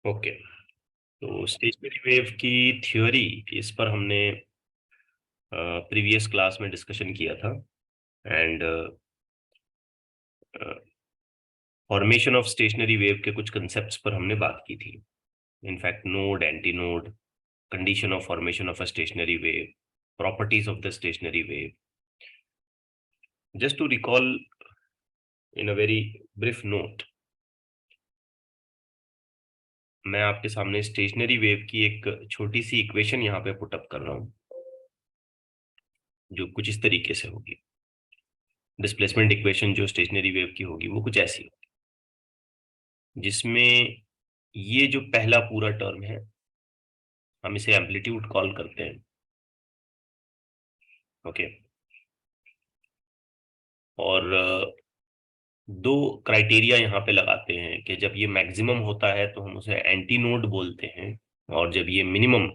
Okay, तो stationary wave की theory, इस पर हमने प्रीवियस क्लास में डिस्कशन किया था। And formation of stationary wave के कुछ कंसेप्ट्स पर हमने बात की थी। In fact node, anti node, condition of formation of a stationary wave, properties of the stationary wave. Just to recall in a very brief note, मैं आपके सामने स्टेशनरी वेव की एक छोटी सी इक्वेशन यहाँ पे पुट अप कर रहा हूँ, जो कुछ इस तरीके से होगी। डिस्प्लेसमेंट इक्वेशन जो स्टेशनरी वेव की होगी वो कुछ ऐसी होगी, जिसमें ये जो पहला पूरा टर्म है, हम इसे एम्पलीट्यूड कॉल करते हैं। ओके, और दो क्राइटेरिया यहाँ पे लगाते हैं कि जब ये मैक्सिमम होता है तो हम उसे एंटी नोड बोलते हैं, और जब ये मिनिमम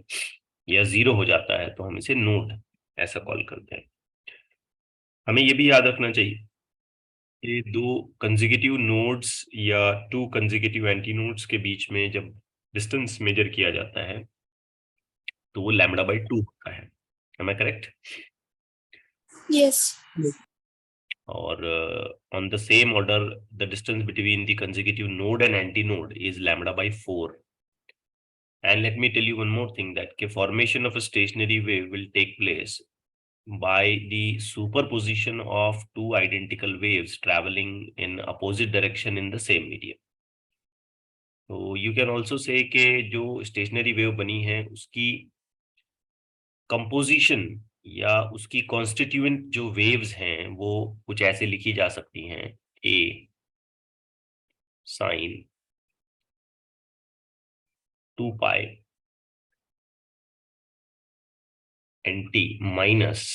या जीरो हो जाता है तो हम इसे नोड ऐसा कॉल करते हैं। हमें ये भी याद रखना चाहिए कि दो कंसेक्यूटिव नोड्स या टू कंसेक्यूटिव एंटी नोड्स के बीच में जब डिस्टेंस मेजर किया जाता है तो वो लैम्बडा बाई 2 होता है। Am I correct? Yes. और on the same order, the distance between the consecutive node and anti-node is lambda by 4. And let me tell you one more thing, that the formation of a stationary wave will take place by the superposition of two identical waves traveling in opposite direction in the same medium. So you can also say कि जो stationary wave बनी है उसकी composition या उसकी constituent जो waves हैं वो कुछ ऐसे लिखी जा सकती हैं: A sin 2 pi nt minus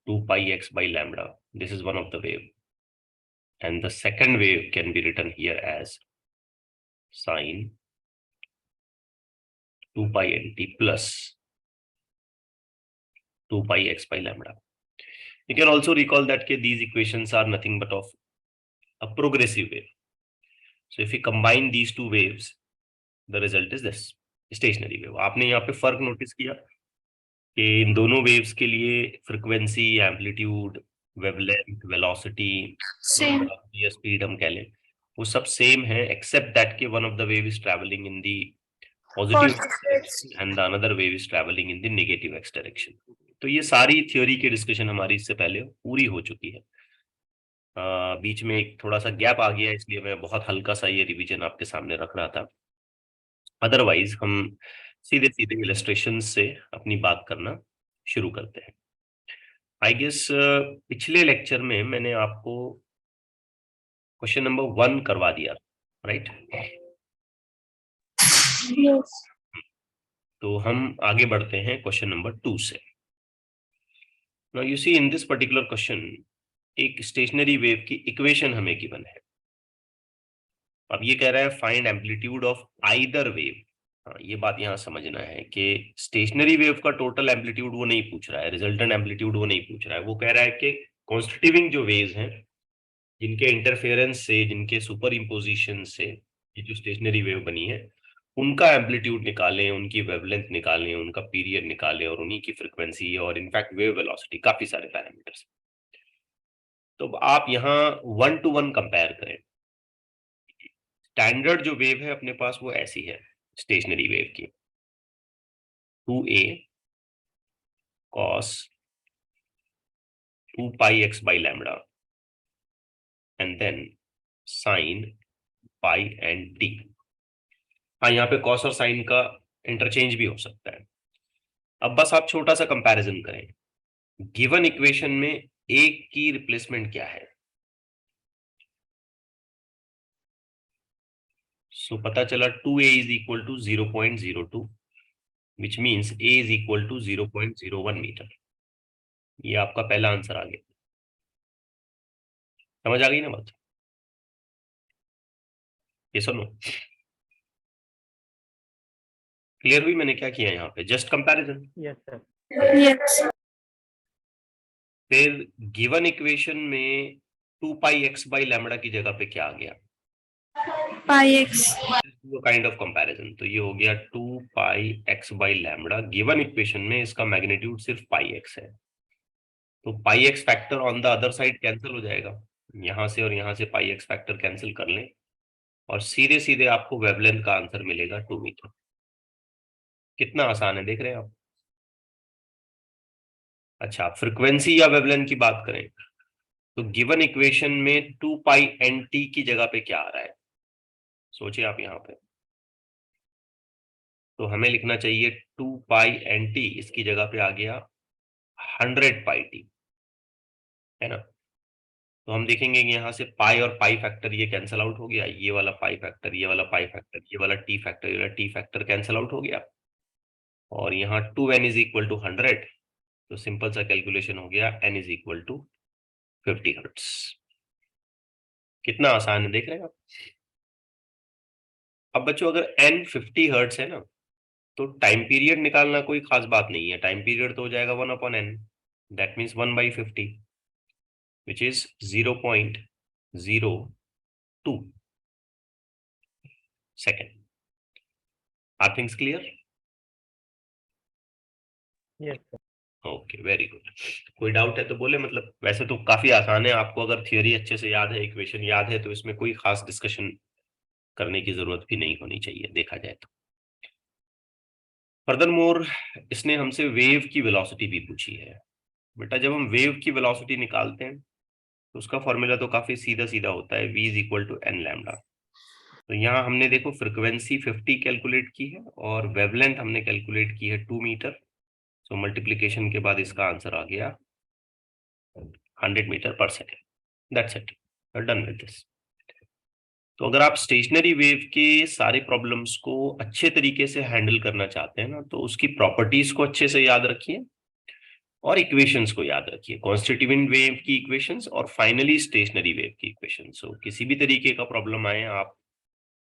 2 pi x by lambda. This is one of the wave. And the second wave can be written here as sin 2 pi nt plus 2 pi x by lambda. You can also recall that these equations are nothing but of a progressive wave. So if we combine these two waves, the result is this stationary wave. आपने यहाँ पे फर्क notice किया कि इन दोनों waves के लिए frequency, amplitude, wavelength, velocity Same. या स्पीड हम कह लें, वो सब सेम है, एक्सेप्ट दैट के one of the wave is travelling in the positive direction and the another wave is travelling in the negative x direction. तो ये सारी थ्योरी की डिस्कशन हमारी इससे पहले पूरी हो चुकी है। बीच में एक थोड़ा सा गैप आ गया, इसलिए मैं बहुत हल्का सा ये रिवीजन आपके सामने रख रहा था। अदरवाइज हम सीधे सीधे इलस्ट्रेशन से अपनी बात करना शुरू करते हैं। आई गेस पिछले लेक्चर में मैंने आपको क्वेश्चन नंबर 1 करवा दिया, राइट? Yes. तो हम आगे बढ़ते हैं क्वेश्चन नंबर 2 से। Now you see in this particular question एक स्टेशनरी वेव की इक्वेशन हमें गिवन है। अब ये कह रहा है find amplitude of either wave. हाँ, ये बात यहाँ समझना है कि स्टेशनरी वेव का टोटल एम्पलीट्यूड वो नहीं पूछ रहा है, रिजल्टेंट एम्पलीट्यूड वो नहीं पूछ रहा है। वो कह रहा है कि कॉन्स्टिट्यूटिंग जो वेव्स हैं, जिनके इंटरफेरेंस से, जिनके सुपर इम्पोजिशन से ये जो स्टेशनरी वेव बनी है, उनका एम्पलीट्यूड निकालें, उनकी वेवलेंथ निकालें, उनका पीरियड निकालें, और उन्हीं की फ्रीक्वेंसी और इनफैक्ट वेव वेलोसिटी, काफी सारे पैरामीटर्स। तो आप यहाँ 1 to 1 कंपेयर करें। स्टैंडर्ड जो वेव है अपने पास वो ऐसी है स्टेशनरी वेव की: 2a cos 2 pi x by lambda and then sin pi and t। हाँ, यहाँ पे cos और sin का इंटरचेंज भी हो सकता है। अब बस आप छोटा सा कंपैरिजन करें, गिवन इक्वेशन में एक की रिप्लेसमेंट क्या है। सो पता चला 2a is equal to 0.02, which means a is equal to 0.01 metre. ये आपका पहला आंसर आ गया। समझ आ गई ना बात? ये सुनो, क्लियर हुई मैंने क्या किया यहाँ पे? Just comparison. Yes sir. Yes. फिर गिवन इक्वेशन में 2 पाई x बाई लैम्बडा की जगह पे क्या आ गया? pi x. Kind of comparison, तो ये हो गया 2 पाई x by lambda. Given equation में इसका मैग्नीट्यूड सिर्फ पाई x है, तो पाई x factor on the other side cancel हो जाएगा, यहां से और यहां से पाई x फैक्टर कैंसिल कर लें और सीधे सीधे आपको वेवलेंथ का आंसर मिलेगा 2 मीटर। कितना आसान है, देख रहे हैं आप। अच्छा, फ्रीक्वेंसी या वेवलेंथ की बात करें तो गिवन इक्वेशन में 2 पाई एन टी की जगह पे क्या आ रहा है, सोचिए आप यहाँ पे। तो हमें लिखना चाहिए 2 पाई एन टी, इसकी जगह पे आ गया 100 पाई टी, है ना। तो हम देखेंगे कि यहाँ से पाई और पाई फैक्टर ये कैंसिल आउट हो गया, ये वाला पाई फैक्टर, ये वाला पाई फैक्टर, ये वाला टी फैक्टर, ये वाला टी फैक्टर कैंसिल आउट हो गया, और यहाँ 2n इज इक्वल टू 100, तो सिंपल सा कैलकुलेशन हो गया n is equal to 50 hertz. कितना आसान है, देख रहे हैं आप। अब बच्चों अगर n 50 हर्ट्स है ना, तो टाइम पीरियड निकालना कोई खास बात नहीं है, टाइम पीरियड तो हो जाएगा 1/n, that means 1/50, which is 0.02 second. Are things clear? Okay, very good. कोई डाउट है तो बोले, मतलब वैसे तो काफी आसान है, आपको अगर थियोरी अच्छे से याद है, इक्वेशन याद है, तो इसमें कोई खास डिस्कशन करने की जरूरत भी नहीं होनी चाहिए देखा जाए तो। फर्दरमोर इसने हमसे वेव की वेलोसिटी भी पूछी है। बेटा जब हम वेव की वेलोसिटी निकालते हैं तो उसका फॉर्मूला तो काफी सीधा सीधा होता है, v is equal to n lambda. तो यहाँ हमने देखो फ्रिक्वेंसी 50 कैलकुलेट की है और वेवलेंथ हमने कैलकुलेट की है 2 मीटर, सो मल्टीप्लीकेशन के बाद इसका आंसर आ गया 100 मीटर पर second. That's it, done with this. तो अगर आप स्टेशनरी वेव के सारे प्रॉब्लम्स को अच्छे तरीके से हैंडल करना चाहते हैं ना, तो उसकी प्रॉपर्टीज को अच्छे से याद रखिए और इक्वेशंस को याद रखिए, कॉन्स्टिट्यूएंट वेव की इक्वेशंस और फाइनली स्टेशनरी वेव की इक्वेशंस। सो किसी भी तरीके का प्रॉब्लम आए आप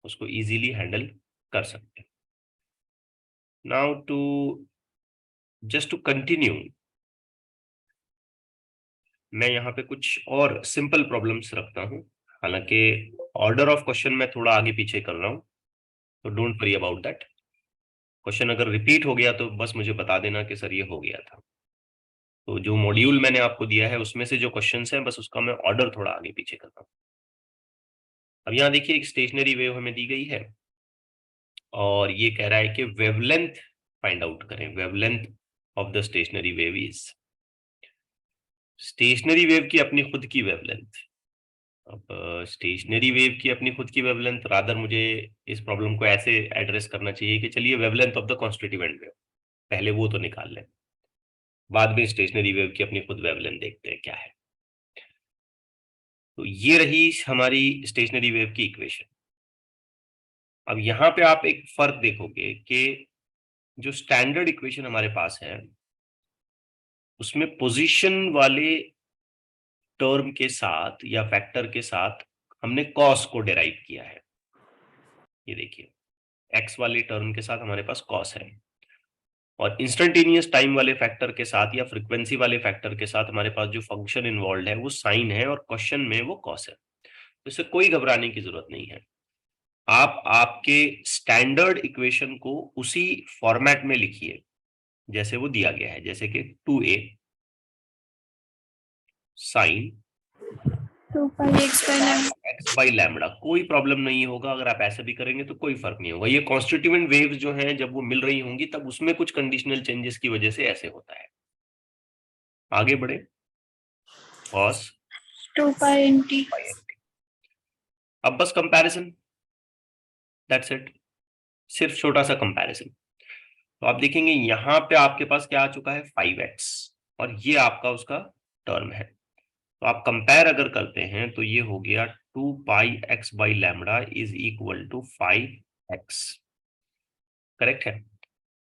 उसको इजीली हैंडल कर सकते हैं। Now to just to continue, मैं यहाँ पे कुछ और सिंपल प्रॉब्लम्स रखता हूँ, हालांकि ऑर्डर ऑफ क्वेश्चन मैं थोड़ा आगे पीछे कर रहा हूँ, तो don't worry about that. Question अगर रिपीट हो गया तो बस मुझे बता देना कि सर ये हो गया था। तो जो मॉड्यूल मैंने आपको दिया है उसमें से जो क्वेश्चंस हैं बस उसका मैं ऑर्डर थोड़ा आगे पीछे कर रहा हूँ। अब यहाँ देखिए एक स्टेशनरी वेव हमें दी गई है और ये कह रहा है कि वेवलेंथ फाइंड आउट करें, wavelength of the stationary wave is. Stationery wave की अपनी खुद की वेवलेंथ, अब स्टेशनरी वेव की अपनी खुद की वेवलेंथ, रादर मुझे इस प्रॉब्लम को ऐसे एड्रेस करना चाहिए कि चलिए wavelength of the constituent wave, पहले वो तो निकाल लें, बाद में स्टेशनरी वेव की अपनी खुद वेवलेंथ देखते हैं क्या है। तो ये रही हमारी स्टेशनरी वेव की इक्वेशन। अब यहाँ पे आप एक फर्क देखोगे कि जो स्टैंडर्ड इक्वेशन हमारे पास है उसमें पोजीशन वाले टर्म के साथ या फैक्टर के साथ हमने कॉस को डेराइव किया है। ये देखिए एक्स वाले टर्म के साथ हमारे पास कॉस है और इंस्टेंटेनियस टाइम वाले फैक्टर के साथ या फ्रीक्वेंसी वाले फैक्टर के साथ हमारे पास जो फंक्शन इन्वॉल्व है वो साइन है और क्वेश्चन में वो कॉस है। तो इससे कोई घबराने की जरूरत नहीं है, आप आपके स्टैंडर्ड इक्वेशन को उसी फॉर्मेट में लिखिए जैसे वो दिया गया है, जैसे कि 2a sine 2 pi x by lambda. X by lambda. कोई प्रॉब्लम नहीं होगा, अगर आप ऐसे भी करेंगे तो कोई फर्क नहीं होगा। ये कॉन्स्टिट्यूएंट वेव्स जो हैं जब वो मिल रही होंगी तब उसमें कुछ कंडीशनल चेंजेस की वजह से ऐसे होता है। आगे बढ़े, cos 2 pi nt. अब बस कंपैरिजन, दैट्स इट, सिर्फ छोटा सा कंपैरिजन। तो आप देखेंगे यहाँ पे आपके पास क्या आ चुका है 5x और ये आपका उसका टर्म है। तो आप कंपेयर अगर करते हैं तो ये हो गया 2 pi x by lambda is equal to 5x, correct है।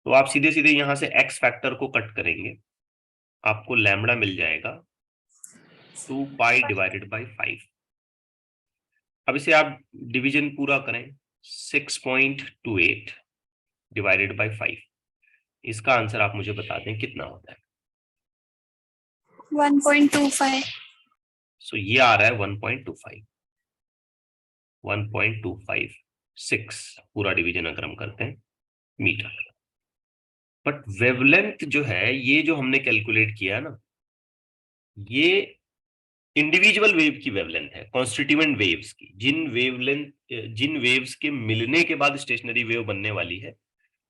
तो आप सीधे सीधे यहां से x फैक्टर को कट करेंगे, आपको लैम्बडा मिल जाएगा 2 पाई डिवाइडेड बाई 5। अब इसे आप डिवीजन पूरा करें, 6.28 डिवाइडेड बाई 5, इसका आंसर आप मुझे बता दें कितना होता है। 1.25. सो ये आ रहा है 1.25। 1.256 पूरा डिवीजन अगर हम करते हैं मीटर। बट वेवलेंथ जो है, ये जो हमने कैलकुलेट किया ना, ये इंडिविजुअल वेव की वेवलेंथ है, कॉन्स्टिट्यूएंट वेव्स की, जिन वेव्स के मिलने के बाद स्टेशनरी वेव बनने वाली है,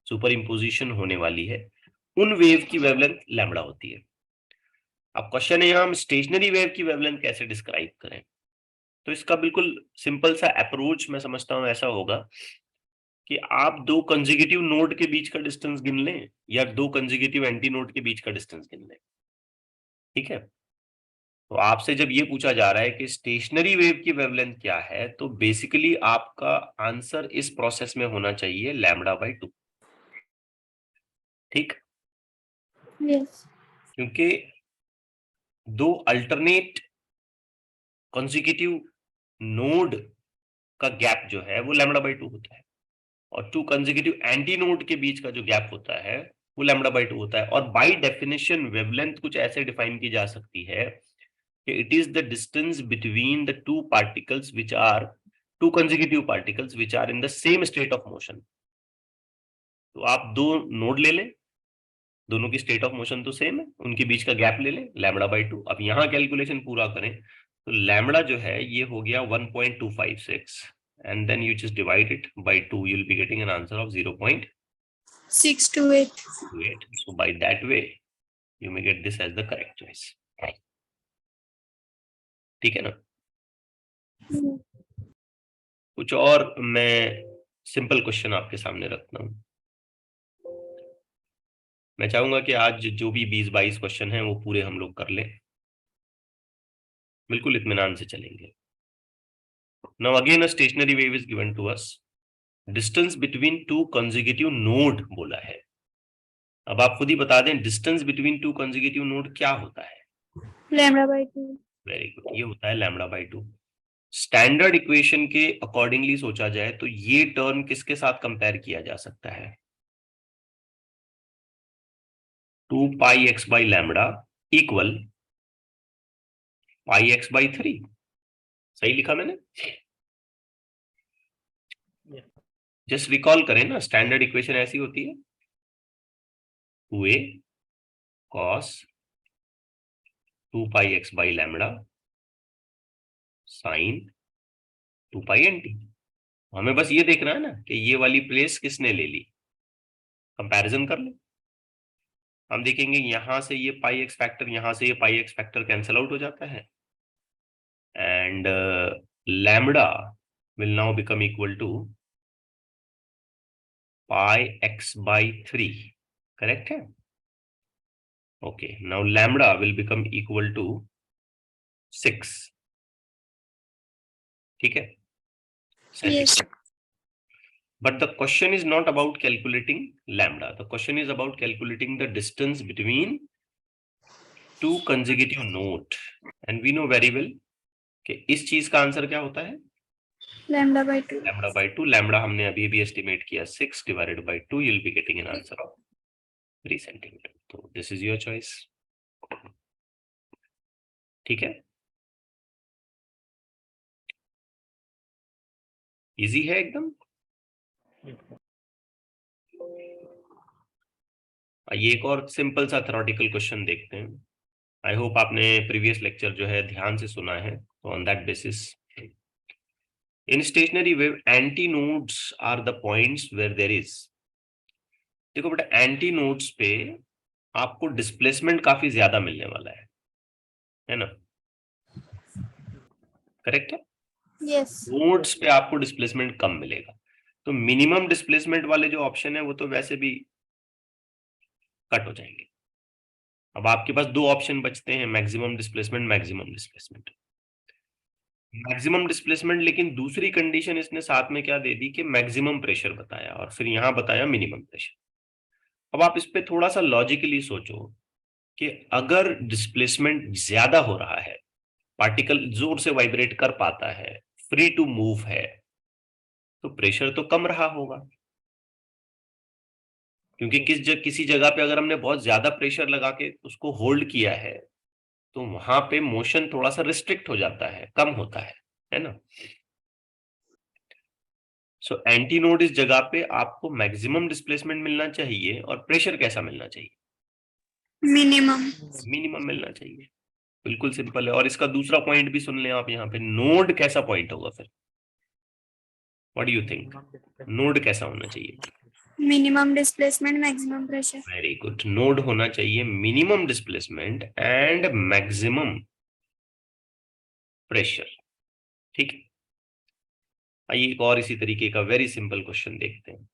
सुपर इम्पोजिशन होने वाली है, उन वेव की वेवलेंथ लैम्बडा होती है। अब क्वेश्चन है, हम स्टेशनरी वेव की वेवलेंथ कैसे डिस्क्राइब करें? तो इसका बिल्कुल सिंपल सा अप्रोच मैं समझता हूं ऐसा होगा कि आप दो कंसेक्यूटिव नोड के बीच का डिस्टेंस गिन लें या दो कंसेक्यूटिव एंटी नोड के बीच का डिस्टेंस गिन लें। ठीक है, तो आपसे जब ये पूछा जा रहा है कि स्टेशनरी वेव की वेवलेंथ क्या है, तो बेसिकली आपका आंसर इस प्रोसेस में होना चाहिए λ/2। ठीक, Yes. क्योंकि दो अल्टरनेट कंसेक्यूटिव नोड का गैप जो है वो λ/2 होता है, और टू कंसेक्यूटिव एंटी नोड के बीच का जो गैप होता है वो λ/2 होता है। और बाय डेफिनेशन वेवलेंथ कुछ ऐसे डिफाइन की जा सकती है कि it is the distance between the two particles which are two consecutive particles which are in the same state of motion. तो आप दो नोड ले लें, दोनों की स्टेट ऑफ मोशन तो सेम है, उनके बीच का गैप ले लें λ/2। अब यहां कैलकुलेशन पूरा करें तो लैम्बडा जो है ये हो गया 1.256 and then you just divide it by 2, you'll be getting an answer of 628. 0.28. So by that way you may get this as the correct choice. ठीक है ना? कुछ और मैं सिंपल क्वेश्चन आपके सामने रखता हूं। मैं चाहूंगा कि आज जो भी 20-22 क्वेश्चन हैं वो पूरे हम लोग कर लें, बिल्कुल इत्मीनान से चलेंगे। Now again a stationary wave is given to us. Distance between two consecutive node बोला है। अब आप खुद ही बता दें distance between two consecutive node क्या होता है? λ/2. वेरी गुड, ये होता है λ/2। स्टैंडर्ड इक्वेशन के अकॉर्डिंगली सोचा जाए तो ये टर्म किसके साथ कंपेयर किया जा सकता है? 2πx/λ equal πx/3। सही लिखा मैंने? जस्ट रिकॉल करें ना, स्टैंडर्ड इक्वेशन ऐसी होती है 2a cos 2πx/λ sin 2πnt। हमें बस ये देखना है ना कि ये वाली प्लेस किसने ले ली, कंपैरिजन कर ले। हम देखेंगे यहां से ये πx फैक्टर, यहां से ये πx फैक्टर कैंसिल आउट हो जाता है, and lambda will now become equal to πx/3। Correct है? Okay, now lambda will become equal to 6। ठीक है? Yes. But the question is not about calculating lambda. The question is about calculating the distance between two consecutive node. And we know very well कि इस चीज का answer क्या होता है? λ/2. λ/2। Lambda हमने अभी भी एस्टिमेट किया 6 divided by 2, you'll be getting an answer of 3 centimeter. तो this is your choice. ठीक है, इजी है एकदम। ये एक और सिंपल सा थ्योरेटिकल क्वेश्चन देखते हैं। आई होप आपने प्रीवियस लेक्चर जो है ध्यान से सुना है, तो on that basis in stationary wave anti nodes are the points where there is. देखो बेटा, एंटी नोड्स पे आपको डिस्प्लेसमेंट काफी ज्यादा मिलने वाला है ना? करेक्ट है? Yes. नोड्स पे आपको डिस्प्लेसमेंट कम मिलेगा, तो मिनिमम डिस्प्लेसमेंट वाले जो ऑप्शन है वो तो वैसे भी कट हो जाएंगे। अब आपके पास दो ऑप्शन बचते हैं, maximum displacement, maximum displacement. Maximum displacement, लेकिन दूसरी कंडीशन इसने साथ में क्या दे दी कि मैक्सिमम प्रेशर बताया, और फिर यहां बताया मिनिमम प्रेशर। अब आप इस पे थोड़ा सा लॉजिकली सोचो कि अगर डिस्प्लेसमेंट ज्यादा हो रहा है, पार्टिकल जोर से वाइब्रेट कर पाता है, फ्री टू मूव है, तो प्रेशर तो कम रहा होगा, क्योंकि किसी जगह पे अगर हमने बहुत ज्यादा प्रेशर लगा के उसको होल्ड किया है तो वहां पे मोशन थोड़ा सा रिस्ट्रिक्ट हो जाता है, कम होता है ना? सो एंटी नोड इस जगह पे आपको मैक्सिमम डिस्प्लेसमेंट मिलना चाहिए और प्रेशर कैसा मिलना चाहिए? मिनिमम मिलना चाहिए। बिल्कुल सिंपल है। और इसका दूसरा पॉइंट भी सुन लें आप, यहाँ पे नोड कैसा पॉइंट होगा फिर? What do you think? Node कैसा होना चाहिए? Minimum displacement maximum pressure. Very good. Node होना चाहिए minimum displacement and maximum pressure. ठीक है, आइए एक और इसी तरीके का वेरी सिंपल क्वेश्चन देखते हैं।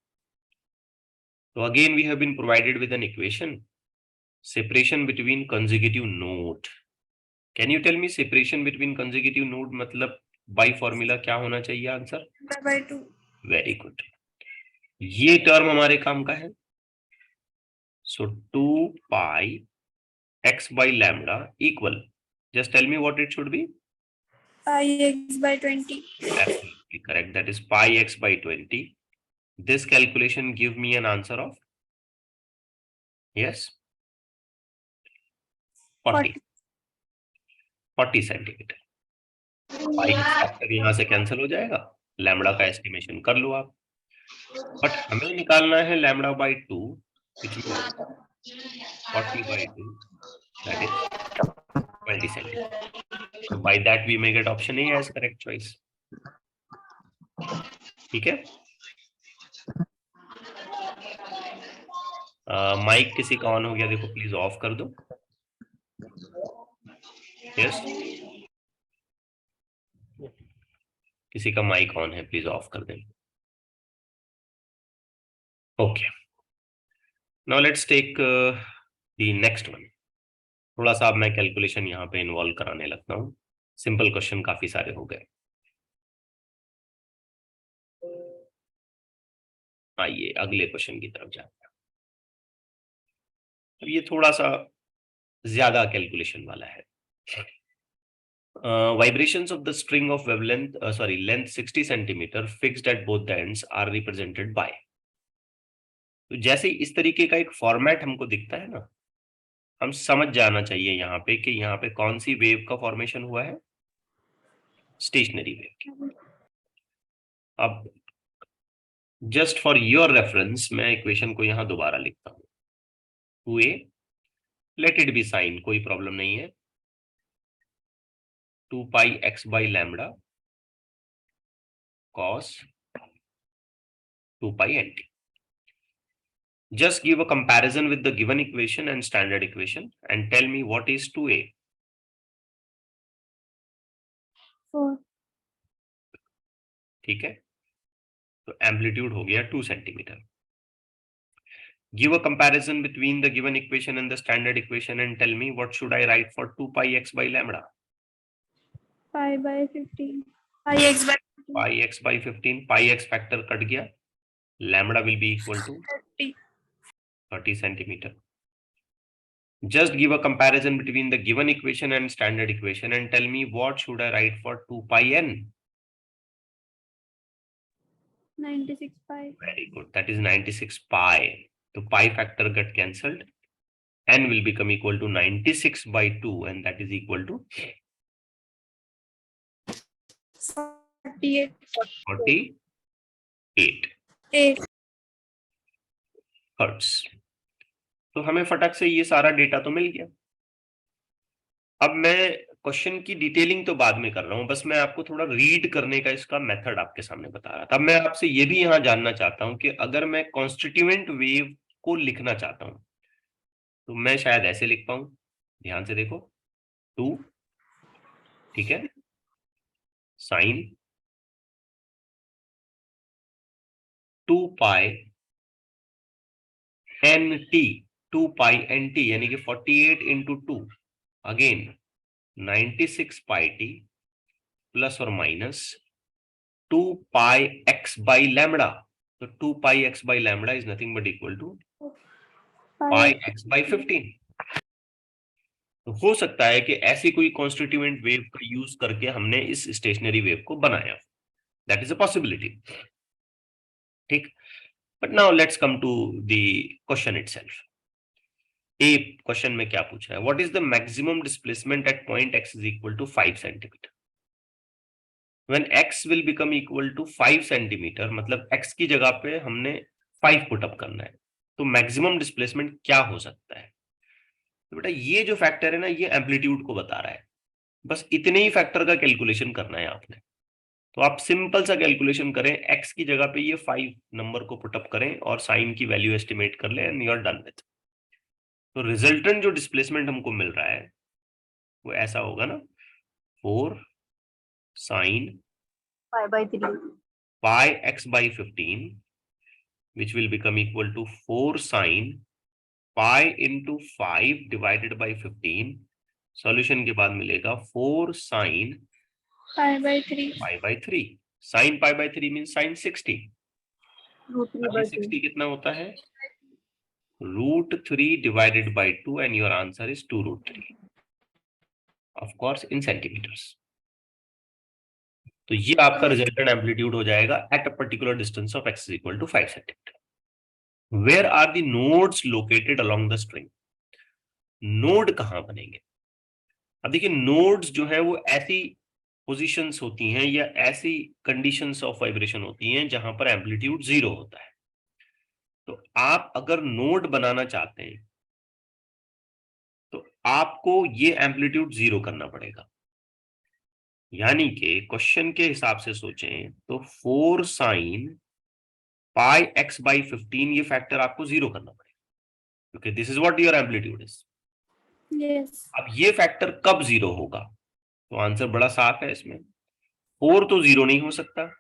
तो again we have been provided with an equation, separation between consecutive node. Can you tell me separation between consecutive node मतलब बाय फॉर्मूला क्या होना चाहिए आंसर? λ/2। Very good. ये टर्म हमारे काम का है। सो 2 पाई x by lambda equal, just tell me what it should be? πx/20। Absolutely correct, that is pi x by 20. This calculation give me an answer of, yes, 40 centimetre. Pi factor यहाँ से cancel हो जाएगा, lambda का estimation कर लो आप। But हमें निकालना है lambda by 2, which means 40 by 2, that is 20 centimetre. So by that we may get option A as correct choice. ठीक है, माइक किसी का ऑन हो गया, देखो प्लीज ऑफ कर दो। यस, किसी का माइक ऑन है, प्लीज ऑफ कर दें। Okay, now let's take the next one. थोड़ा सा अब मैं कैलकुलेशन यहाँ पे इन्वॉल्व कराने लगता हूँ, सिंपल क्वेश्चन काफी सारे हो गए। आइए अगले क्वेश्चन की तरफ जाते हैं। अब ये थोड़ा सा ज्यादा कैलकुलेशन वाला है। Vibrations of the string of wavelength, length 60 centimeter fixed at both the ends are represented by। तो जैसे इस तरीके का एक फॉर्मेट हमको दिखता है ना, हम समझ जाना चाहिए यहाँ पे कि यहाँ पे कौन सी वेव का फॉर्मेशन हुआ है, स्टेशनरी वेव। अब जस्ट फॉर योर रेफरेंस मैं इक्वेशन को यहाँ दोबारा लिखता हूँ। 2a, let it be sine, कोई प्रॉब्लम नहीं है, 2 पाई x by lambda cos 2 pi nt. Just give a comparison with the given equation and standard equation and tell me what is 2a. 4। ठीक है, तो एम्पलीट्यूड हो गया 2 centimetre. Give a comparison between the given equation and the standard equation and tell me what should I write for 2 pi x by lambda. π/15। πx/15। Pi x by 15, pi x factor cut गया, lambda will be equal to 30 centimeter. Just give a comparison between the given equation and standard equation and tell me what should I write for 2 pi n. 96 pi। Very good, that is 96 pi. So pi factor got cancelled, n will become equal to 96 by 2 and that is equal to 48 hertz. तो हमें फटक से ये सारा data तो मिल गया। अब मैं क्वेश्चन की डिटेलिंग तो बाद में कर रहा हूं, बस मैं आपको थोड़ा रीड करने का इसका मेथड आपके सामने बता रहा था। अब मैं आपसे ये भी यहां जानना चाहता हूं कि अगर मैं कॉन्स्टिट्यूएंट वेव को लिखना चाहता हूं तो मैं शायद ऐसे लिख पाऊं। ध्यान से देखो, 2, ठीक है, sine 2 pi n t, 2 pi n t यानी कि 48 into 2, again 96 pi t plus और minus 2 pi x by lambda. तो 2 pi x by lambda is nothing but equal to pi x by 15। तो हो सकता है कि ऐसी कोई कॉन्स्टिट्यूएंट वेव का यूज करके हमने इस स्टेशनरी वेव को बनाया, दैट इज अ पॉसिबिलिटी। ठीक, but now let's come to the question itself. A question में क्या पूछा है, what is the maximum displacement at point x is equal to 5 centimetre. When x will become equal to 5 centimetre, मतलब x की जगह पे हमने 5 पुट अप करना है, तो मैक्सिमम डिस्प्लेसमेंट क्या हो सकता है? तो बेटा ये जो फैक्टर है ना, ये एम्पलीट्यूड को बता रहा है। बस इतने ही फैक्टर का कैलकुलेशन करना है आपने। तो आप सिंपल सा कैलकुलेशन करें, x की जगह पे ये 5 नंबर को पुटअप करें और साइन की वैल्यू एस्टिमेट कर लें and you are done with. तो रिजल्टेंट जो डिस्प्लेसमेंट हमको मिल रहा है वो ऐसा होगा ना, 4 sine 5/3 pi x by 15 which will become equal to 4 sin pi into 5 divided by 15। Solution के बाद मिलेगा 4 sin pi/3 pi by 3। sin pi by 3 mean sin 60। √3/2 60 कितना होता है? √3 divided by 2 and your answer is 2√3, of course in centimeters। तो ये आपका resultant amplitude हो जाएगा at a particular distance of x equal to 5 centimetre. Where are the nodes located along the string? Node कहां बनेंगे? अब देखिए, नोड्स जो है वो ऐसी पोजीशंस होती हैं या ऐसी कंडीशंस ऑफ वाइब्रेशन होती हैं जहां पर एम्पलीट्यूड 0 होता है। तो आप अगर नोड बनाना चाहते हैं तो आपको ये एम्पलीट्यूड 0 करना पड़ेगा। यानी कि क्वेश्चन के हिसाब से सोचें तो 4 साइन पाई x by 15 ये फैक्टर आपको 0 करना पड़ेगा, क्योंकि this is what your amplitude is. yes अब ये फैक्टर कब 0 होगा? तो आंसर बड़ा साफ है इसमें, 4 तो 0 नहीं हो सकता।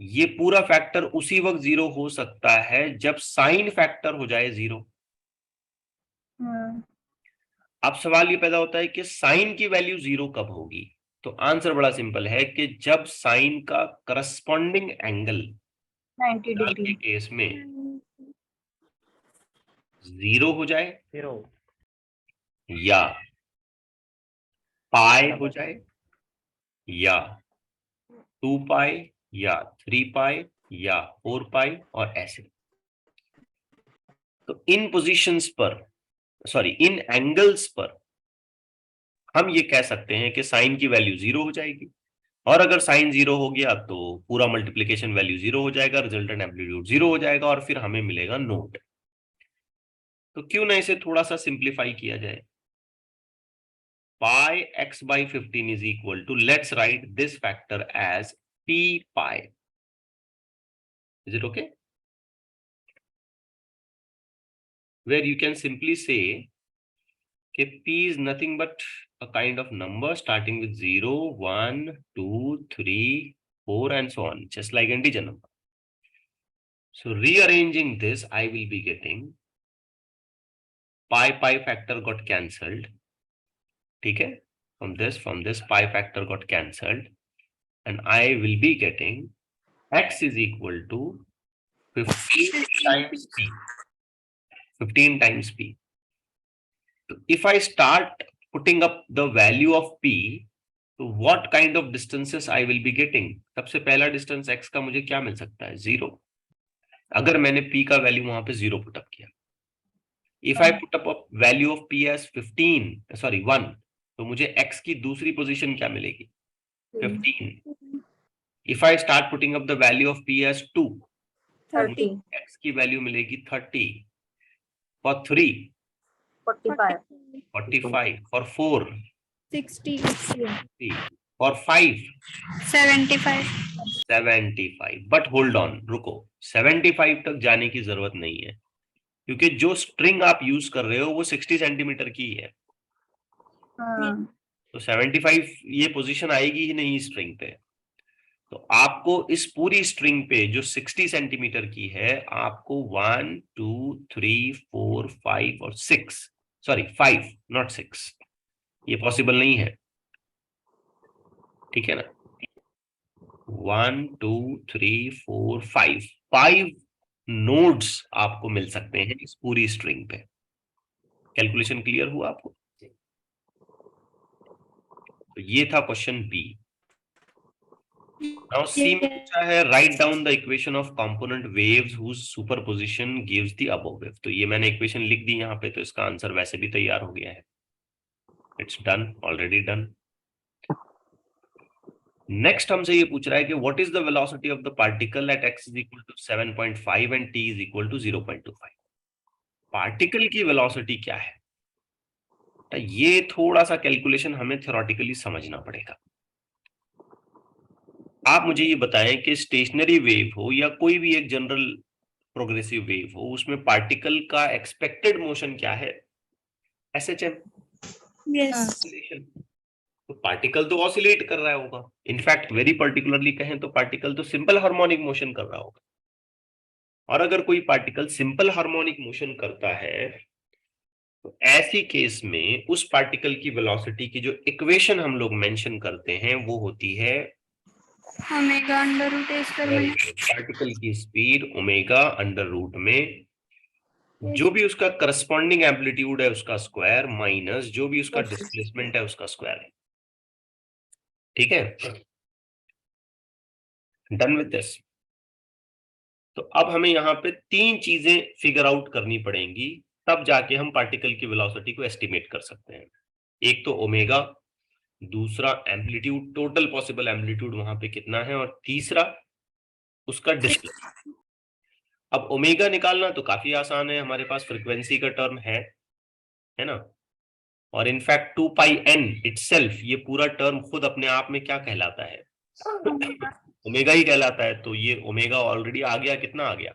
ये पूरा फैक्टर उसी वक्त 0 हो सकता है जब साइन फैक्टर हो जाए 0। अब सवाल ये पैदा होता है कि साइन की वैल्यू 0 कब होगी? तो आंसर बड़ा सिंपल है कि जब साइन का करस्पॉन्डिंग एंगल 90 के डिग्री केस में 0 हो जाए, 0 या पाई हो जाए, या 2 पाई, या 3 पाई, या 4 पाई, और ऐसे। तो इन पोजीशंस पर, सॉरी इन एंगल्स पर हम ये कह सकते हैं कि साइन की वैल्यू 0 हो जाएगी, और अगर साइन 0 हो गया तो पूरा मल्टीप्लिकेशन वैल्यू 0 हो जाएगा, रिजल्टेंट एम्पलीट्यूड 0 हो जाएगा, और फिर हमें मिलेगा नोड। तो क्यों ना इसे थोड़ा सा सिंप्लीफाई किया जाए। पाई x by 15 is equal to, let's write this factor as p pi। Is it okay? Where you can simply say that p is nothing but a kind of number starting with 0, 1, 2, 3, 4 and so on, just like integer number। So rearranging this, I will be getting pi factor got cancelled, ठीक है, from this pi factor got cancelled, and I will be getting x is equal to 15 times p, 15 times p। So if I start putting up the value of p, तो what kind of distances I will be getting? सबसे पहला distance x का मुझे क्या मिल सकता है? 0। अगर मैंने p का वैल्यू वहां पे 0 पुट अप किया। If I put up a value of p as 15, sorry 1, तो मुझे x की दूसरी पोजीशन क्या मिलेगी? 15। If I start putting up the value of p as 2, 30 x की वैल्यू मिलेगी 30। For 3, 45 45। For 4, 60 60। For 5, 75 75। But hold on, रुको, 75 तक जाने की जरूरत नहीं है, क्योंकि जो स्ट्रिंग आप यूज कर रहे हो वो 60 सेंटीमीटर की ही है। तो 75 ये पोजीशन आएगी ही नहीं स्ट्रिंग पे। तो आपको इस पूरी स्ट्रिंग पे जो 60 सेंटीमीटर की है, आपको 1, 2, 3, 4, 5 और 6, सॉरी 5 नॉट 6, ये पॉसिबल नहीं है, ठीक है ना। 1, 2, 3, 4, 5 नोड्स आपको मिल सकते हैं इस पूरी स्ट्रिंग पे। कैलकुलेशन क्लियर हुआ आपको? तो ये था क्वेश्चन बी। नाउ सी में पूछा है, write down the equation of component waves whose superposition gives the above wave. तो ये मैंने इक्वेशन लिख दी यहाँ पे, तो इसका आंसर वैसे भी तैयार हो गया है। It's done, already done. Next हमसे ये पूछ रहा है कि what is the velocity of the particle at x is equal to 7.5 and t is equal to 0.25। Particle की वेलोसिटी क्या है? तो ये थोड़ा सा कैलकुलेशन हमें थ्योरेटिकली समझना पड़ेगा। आप मुझे ये बताएं कि स्टेशनरी वेव हो या कोई भी एक जनरल प्रोग्रेसिव वेव हो, उसमें पार्टिकल का एक्सपेक्टेड मोशन क्या है? SHM, Yes. oscillation। तो पार्टिकल तो ऑसिलेट कर रहा होगा, इनफैक्ट वेरी पर्टिकुलरली कहें तो पार्टिकल तो सिंपल हार्मोनिक मोशन कर रहा होगा। और अगर कोई पार्टिकल सिंपल हार्मोनिक मोशन करता है तो ऐसी केस में उस पार्टिकल की वेलोसिटी की जो इक्वेशन हम लोग मेंशन करते हैं वो होती है Omega under root a square minus. Particle की स्पीड ओमेगा अंडर रूट में जो भी उसका करस्पॉन्डिंग एम्पलीट्यूड है उसका स्क्वायर माइनस जो भी उसका डिस्प्लेसमेंट है उसका स्क्वायर है। ठीक है, डन विद दिस। तो अब हमें यहाँ पे तीन चीजें फिगर आउट करनी पड़ेंगी, तब जाके हम पार्टिकल की वेलोसिटी को एस्टिमेट कर सकते हैं। एक तो ओमेगा, दूसरा एम्पलीट्यूड, टोटल पॉसिबल एम्पलीट्यूड वहां पे कितना है, और तीसरा उसका डिस्प्लेसमेंट। अब ओमेगा निकालना तो काफी आसान है, हमारे पास फ्रीक्वेंसी का टर्म है ना, और इनफैक्ट 2πn इटसेल्फ, ये पूरा टर्म खुद अपने आप में क्या कहलाता है? ओमेगा ही कहलाता है। तो ये ओमेगा ऑलरेडी आ गया, कितना आ गया?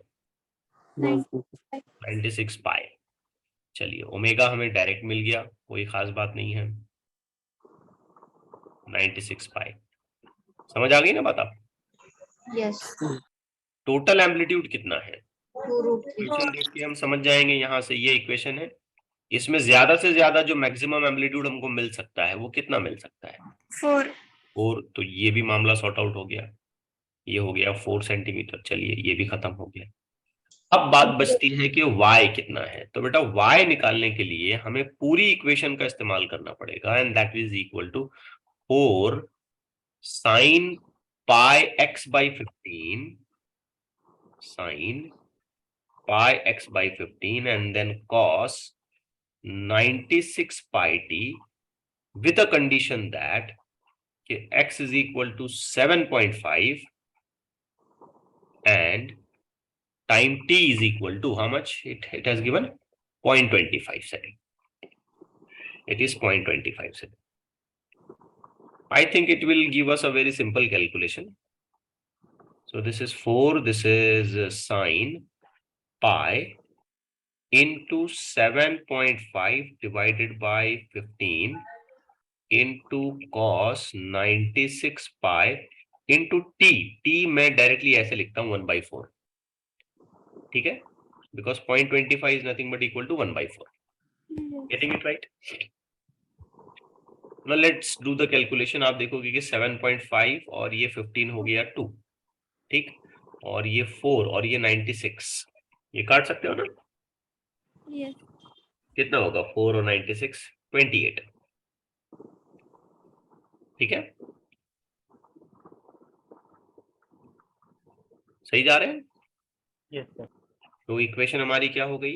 96 पाई। चलिए ओमेगा हमें डायरेक्ट मिल गया, कोई खास बात नहीं है, 96 पाई। समझ आ गई ना बात आप? Yes. टोटल एम्पलीट्यूड कितना है? 2√3. इक्वेशन देख के हम समझ जाएंगे, यहां से ये इक्वेशन है, इसमें ज्यादा से ज्यादा जो मैक्सिमम एम्पलीट्यूड हमको मिल सकता है वो कितना मिल सकता है? 4. 4। तो ये भी मामला सॉर्ट आउट हो गया, ये हो गया 4 सेंटीमीटर। चलिए ये भी खत्म हो गया। अब बात बचती है कि y कितना है। तो बेटा y निकालने के लिए हमें पूरी इक्वेशन का इस्तेमाल करना पड़ेगा, and that is equal to 4 sin pi x by 15 sin pi x by 15 and then cos 96 pi t with a condition that x is equal to 7.5 and time t is equal to how much? It has given 0.25 second. It is 0.25 second. I think it will give us a very simple calculation. So this is 4, this is sin pi into 7.5 divided by 15 into cos 96 pi into t मैं directly ऐसे लिखता हूँ 1/4, ठीक है, because 0.25 is nothing but equal to 1/4. Getting it right? Now let's do the calculation. आप देखोगे कि 7.5 और ये 15 हो गया 2, ठीक, और ये 4 और ये 96, ये काट सकते हो ना? Yes. कितना होगा 4 और 96? 28, ठीक है, सही जा रहे हैं? Yes, sir. तो इक्वेशन हमारी क्या हो गई?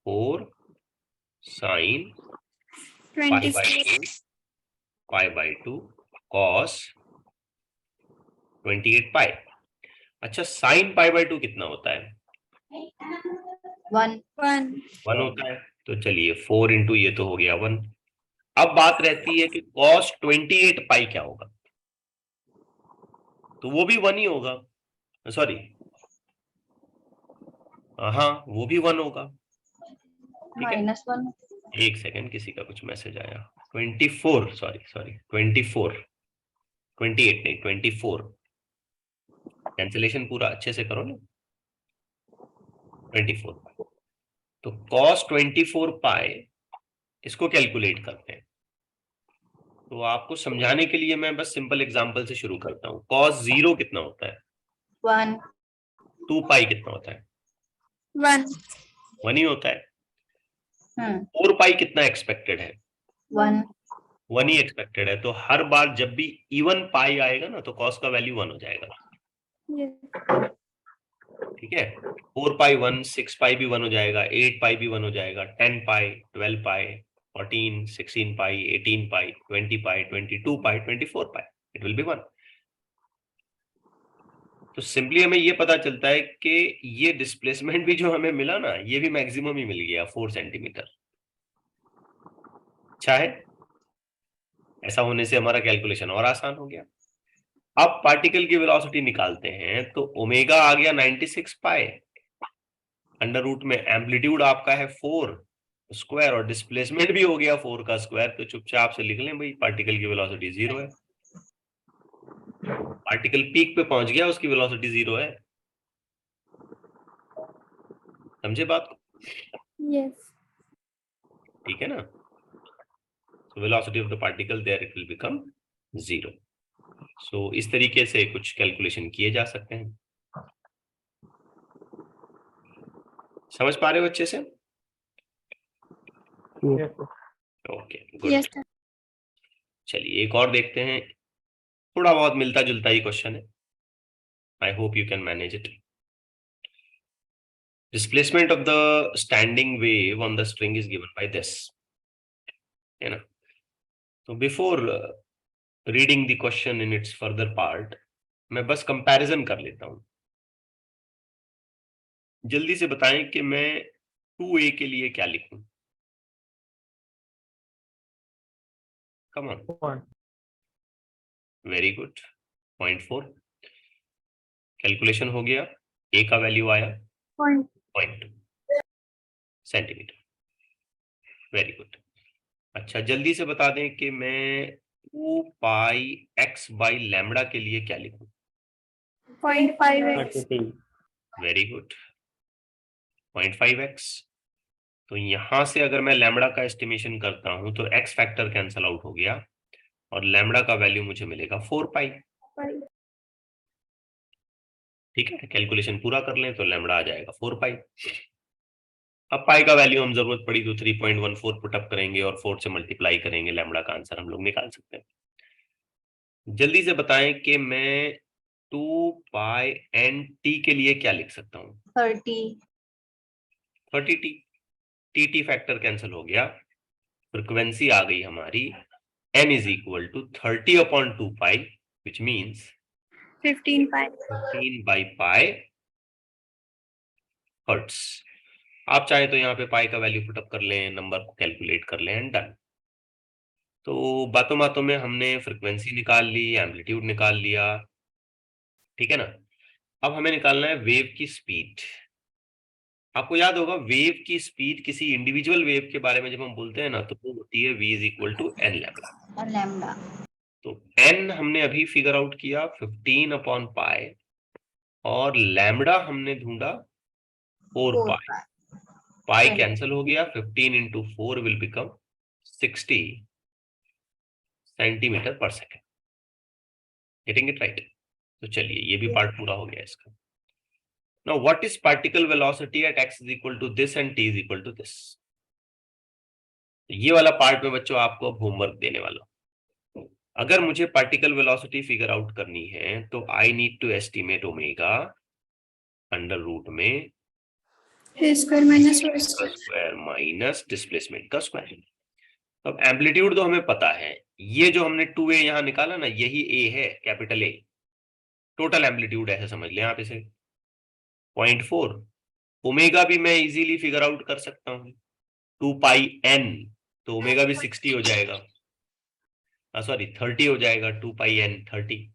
4 sin pi by 2 cos 28 pi। अच्छा sin pi by 2 कितना होता है? 1. 1 होता है। तो चलिए 4 इंटू ये तो हो गया 1। अब बात रहती है कि cos 28 पाई क्या होगा? तो वो भी 1 ही होगा, सॉरी, हाँ वो भी 1 होगा, ठीक है। -1. एक सेकंड, किसी का कुछ मैसेज आया। 24, सॉरी 24, 28 नहीं 24, कैंसिलेशन पूरा अच्छे से करो ना। 24 पाई, तो cos 24 पाई इसको कैलकुलेट करते हैं। तो आपको समझाने के लिए मैं बस सिंपल एग्जांपल से शुरू करता हूँ। cos 0 कितना होता है? 1. 2 पाई कितना होता है? 1 ही होता है। 4 पाई कितना एक्सपेक्टेड है? 1. 1 ही एक्सपेक्टेड है। तो हर बार जब भी इवन पाई आएगा ना तो cos का वैल्यू 1 हो जाएगा, Yes. ठीक है। 4 पाई 1, 6 पाई भी 1 हो जाएगा, 8 पाई भी 1 हो जाएगा, 10 पाई, 12 पाई, 14, 16 पाई, 18 पाई, 20 पाई, 22 पाई, 24 पाई, इट विल बी 1। तो सिंपली हमें ये पता चलता है कि ये डिस्प्लेसमेंट भी जो हमें मिला ना, ये भी मैक्सिमम ही मिल गया 4 सेंटीमीटर। अच्छा है, ऐसा होने से हमारा कैलकुलेशन और आसान हो गया। अब पार्टिकल की वेलोसिटी निकालते हैं, तो ओमेगा आ गया 96 पाई, अंडर रूट में एम्पलीट्यूड आपका है 4 स्क्वायर और डिस्प्लेसमेंट भी हो गया 4 का स्क्वायर। तो चुपचाप से लिख लें भाई, पार्टिकल की वेलोसिटी 0 है। पार्टिकल पीक पे पहुंच गया, उसकी वेलोसिटी 0 है। समझे बात को? Yes. ठीक है ना? So velocity of the particle there it will become 0. So इस तरीके से कुछ कैलकुलेशन किए जा सकते हैं। समझ पा रहे हो अच्छे से? Okay, good. Yes, sir. चलिए एक और देखते हैं, थोड़ा बहुत मिलता जुलता ही क्वेश्चन है। I hope you can manage it. Displacement of the standing wave on the string is given by this, है ना? तो before reading the question in its further part, मैं बस कंपैरिजन कर लेता हूं। जल्दी से बताएं कि मैं 2a के लिए क्या लिखूं। Come on, very good, 0.4। Calculation हो गया, a का वैल्यू आया Point. 0.2 सेंटीमीटर। Very good. अच्छा, जल्दी से बता दें कि मैं 2 पाई x बाई लैम्बडा के लिए क्या लिखूं। 0.5x. Very good, 0.5x। तो यहां से अगर मैं लैम्बडा का एस्टिमेशन करता हूं तो x फैक्टर कैंसल आउट हो गया और लैम्बडा का वैल्यू मुझे मिलेगा 4 पाई। ठीक है, कैलकुलेशन पूरा कर लें तो लैम्बडा आ जाएगा 4 पाई। अब पाई का वैल्यू हम जरूरत पड़ी तो 3.14 पुटअप करेंगे और 4 से मल्टीप्लाई करेंगे, लैम्बडा का आंसर हम लोग निकाल सकते हैं। जल्दी से बताएं कि मैं 2 पाई एन टी के लिए क्या लिख सकता हूँ। 30 टी, टी फैक्टर कैंसिल हो गया, फ्रिक्वेंसी आ गई हमारी n is equal to 30/2 pi, which means 15 pi. 15 by pi hertz। आप चाहे तो यहाँ पे पाई का वैल्यू पुटअप कर लें, नंबर को कैलकुलेट कर लें एंड डन। तो बातों बातों में हमने फ्रिक्वेंसी निकाल ली, एम्पलीट्यूड निकाल लिया, ठीक है ना? अब हमें निकालना है वेव की स्पीड। आपको याद होगा वेव की स्पीड, किसी इंडिविजुअल वेव के बारे में जब हम बोलते हैं ना, तो वो होती है v is equal to n lambda. तो n हमने अभी फिगर आउट किया 15/पाई और लैम्बडा हमने ढूंढा 4 पाई। पाई कैंसिल हो गया, 15 into 4 will become 60 सेंटीमीटर पर सेकेंड। Getting it right? तो चलिए ये भी पार्ट पूरा हो गया इसका। Now what is particle velocity at x is equal to this and t is equal to this? ये वाला पार्ट में बच्चों आपको अब होमवर्क देने वाला हूं। अगर मुझे पार्टिकल वेलोसिटी फिगर आउट करनी है तो I need to estimate omega under root में square minus y square. Square minus displacement का स्क्वायर। अब एम्पलीट्यूड तो हमें पता है, ये जो हमने 2a यहां निकाला ना, यही a है, कैपिटल A। टोटल एम्पलीट्यूड ऐसे समझ लें आप इसे 0.4। ओमेगा भी मैं इजीली फिगर आउट कर सकता हूं, 2 पाई n, तो ओमेगा भी 60 हो जाएगा, सॉरी 30 हो जाएगा, 2 पाई n 30।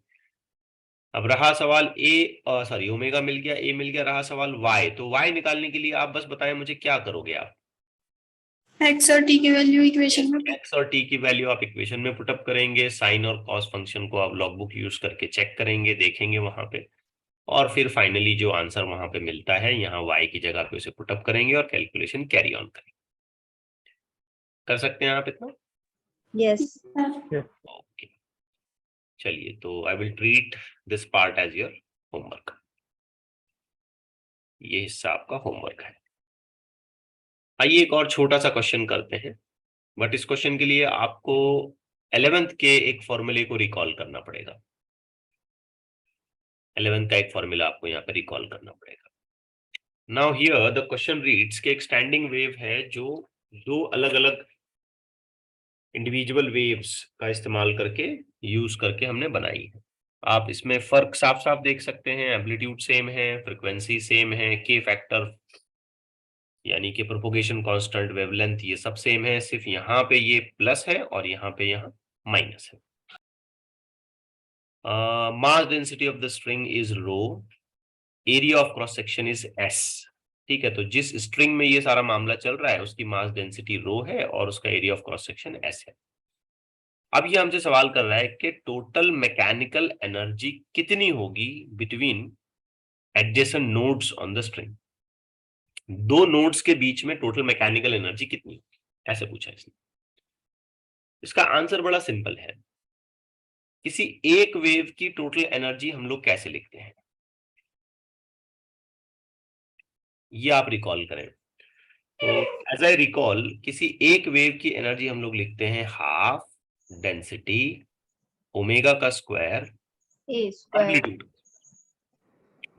अब रहा सवाल सॉरी ओमेगा मिल गया, a मिल गया, रहा सवाल y। तो y निकालने के लिए आप बस बताएं मुझे क्या करोगे आप। x और t की वैल्यू इक्वेशन में. x और t की वैल्यू आप इक्वेशन में पुटअप करेंगे, साइन और कॉस फंक्शन को आप लॉगबुक यूज करके चेक करेंगे, देखेंगे वहां पे, और फिर फाइनली जो आंसर वहां पे मिलता है यहाँ y की जगह पे उसे पुटअप करेंगे और कैलकुलेशन कैरी ऑन करेंगे। कर सकते हैं आप इतना? Yes. ओके, चलिए तो I will treat this part as your homework. ये हिस्सा आपका होमवर्क है। आइए एक और छोटा सा क्वेश्चन करते हैं, बट इस क्वेश्चन के लिए आपको 11th के एक फॉर्मूले को रिकॉल करना पड़ेगा। 11th का एक फॉर्मूला आपको यहाँ पे रिकॉल करना पड़ेगा। Now here the question reads कि एक स्टैंडिंग वेव है जो दो अलग अलग इंडिविजुअल वेव्स का इस्तेमाल करके यूज करके हमने बनाई है। आप इसमें फर्क साफ साफ देख सकते हैं, एम्पलीट्यूड सेम है, फ्रीक्वेंसी सेम है, के फैक्टर यानी कि प्रोपोगेशन कांस्टेंट, वेवलेंथ, ये सब सेम है, सिर्फ यहाँ पे ये प्लस है और यहाँ पे यहाँ माइनस है। Mass density of the string is rho, area of cross section is S. ठीक है, तो जिस स्ट्रिंग में ये सारा मामला चल रहा है उसकी मास डेंसिटी रो है और उसका area of cross section S है। अब ये हमसे सवाल कर रहा है कि टोटल मैकेनिकल एनर्जी कितनी होगी between adjacent nodes on the string. दो नोड्स के बीच में टोटल मैकेनिकल एनर्जी कितनी होगी, ऐसे पूछा इसने। इसका आंसर बड़ा सिंपल है। किसी एक वेव की टोटल एनर्जी हम लोग कैसे लिखते हैं, ये आप रिकॉल करें। तो एज आई रिकॉल, किसी एक वेव की एनर्जी हम लोग लिखते हैं हाफ डेंसिटी ओमेगा का स्क्वायर ए स्क्वायर एम्पलीट्यूड,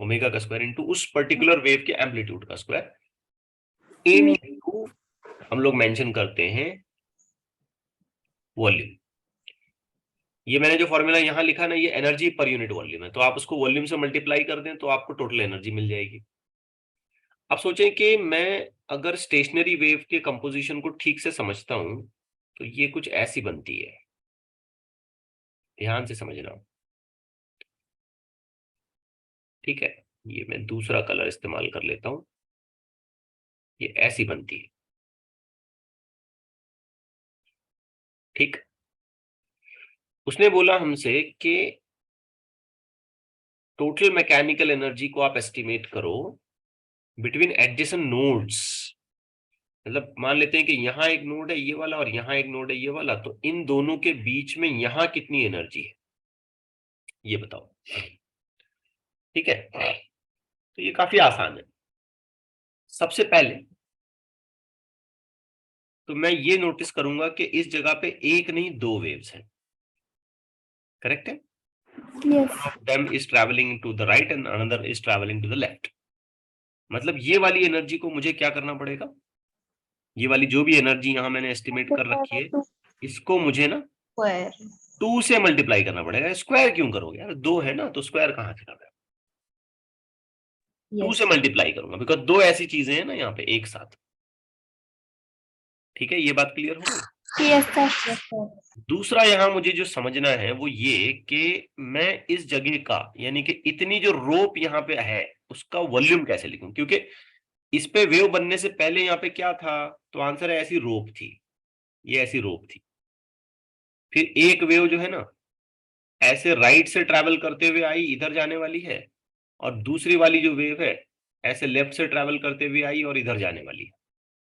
ओमेगा का स्क्वायर इनटू उस पर्टिकुलर वेव के एम्पलीट्यूड का स्क्वायर इनटू हम लोग मेंशन करते हैं वॉल्यूम। ये मैंने जो फॉर्मूला यहां लिखा ना, ये एनर्जी पर यूनिट वॉल्यूम है, तो आप उसको वॉल्यूम से मल्टीप्लाई कर दें तो आपको टोटल एनर्जी मिल जाएगी। अब सोचें कि मैं अगर स्टेशनरी वेव के कंपोजिशन को ठीक से समझता हूं तो ये कुछ ऐसी बनती है, ध्यान से समझना। ठीक है, ये मैं दूसरा कलर इस्तेमाल कर लेता हूं, ये ऐसी बनती है। ठीक, उसने बोला हमसे कि टोटल मैकेनिकल एनर्जी को आप एस्टिमेट करो बिटवीन एडजेसेंट नोड्स। मतलब मान लेते हैं कि यहाँ एक नोड है ये वाला और यहाँ एक नोड है ये वाला, तो इन दोनों के बीच में यहाँ कितनी एनर्जी है ये बताओ। ठीक है, तो ये काफी आसान है। सबसे पहले तो मैं ये नोटिस करूंगा कि इस जगह पे एक नहीं दो वेव्स हैं, करेक्ट है? Yes. One of them is traveling to the right and another is traveling to the left. मतलब ये वाली एनर्जी को मुझे क्या करना पड़ेगा, ये वाली जो भी एनर्जी यहां मैंने एस्टिमेट कर रखी है इसको मुझे ना स्क्वायर 2 से मल्टीप्लाई करना पड़ेगा। स्क्वायर क्यों करोगे यार, 2 है ना तो स्क्वायर कहां से कर रहे हो, 2 से मल्टीप्लाई करूंगा बिकॉज दो ऐसी चीजें हैं ना यहाँ पे एक साथ। ठीक है, ये बात क्लियर हो गई। Yes, sir. दूसरा यहां मुझे जो समझना है वो ये कि मैं इस जगह का यानी कि इतनी जो रोप यहाँ पे है उसका वॉल्यूम कैसे लिखूं, क्योंकि इस पे वेव बनने से पहले यहाँ पे क्या था, तो आंसर है ऐसी रोप थी, ये ऐसी रोप थी। फिर एक वेव जो है ना ऐसे राइट से ट्रैवल करते हुए आई, इधर जाने वाली है, और दूसरी वाली जो वेव है ऐसे लेफ्ट से ट्रैवल करते हुए आई और इधर जाने वाली है।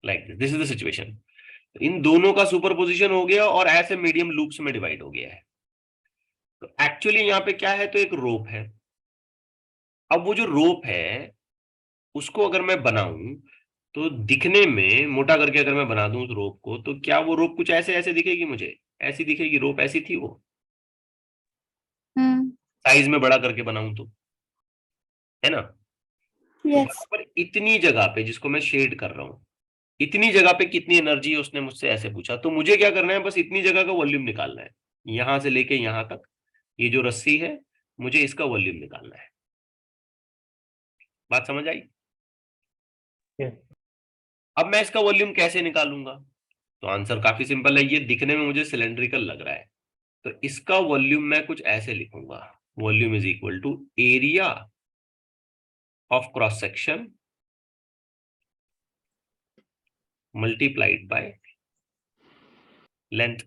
Like this is the situation. इन दोनों का सुपरपोजिशन हो गया और ऐसे मीडियम लूप्स में डिवाइड हो गया है। तो एक्चुअली यहाँ पे क्या है, तो एक रोप है। अब वो जो रोप है उसको अगर मैं बनाऊं तो दिखने में मोटा करके अगर मैं बना दूं उस रोप को, तो क्या वो रोप कुछ ऐसे ऐसे दिखेगी, मुझे ऐसी दिखेगी? रोप ऐसी थी वो, साइज में बड़ा करके बनाऊं तो, है ना? तो Yes. वहां पर इतनी जगह पे जिसको मैं शेड कर रहा हूं, इतनी जगह पे कितनी एनर्जी है उसने मुझसे ऐसे पूछा, तो मुझे क्या करना है, बस इतनी जगह का वॉल्यूम निकालना है। यहां से लेके यहां तक ये जो रस्सी है मुझे इसका वॉल्यूम निकालना है। बात समझ आई? अब मैं इसका वॉल्यूम कैसे निकालूंगा, तो आंसर काफी सिंपल है। ये दिखने में मुझे सिलेंड्रिकल लग रहा है तो इसका वॉल्यूम मैं कुछ ऐसे लिखूंगा, volume is equal to area of cross section multiplied by length.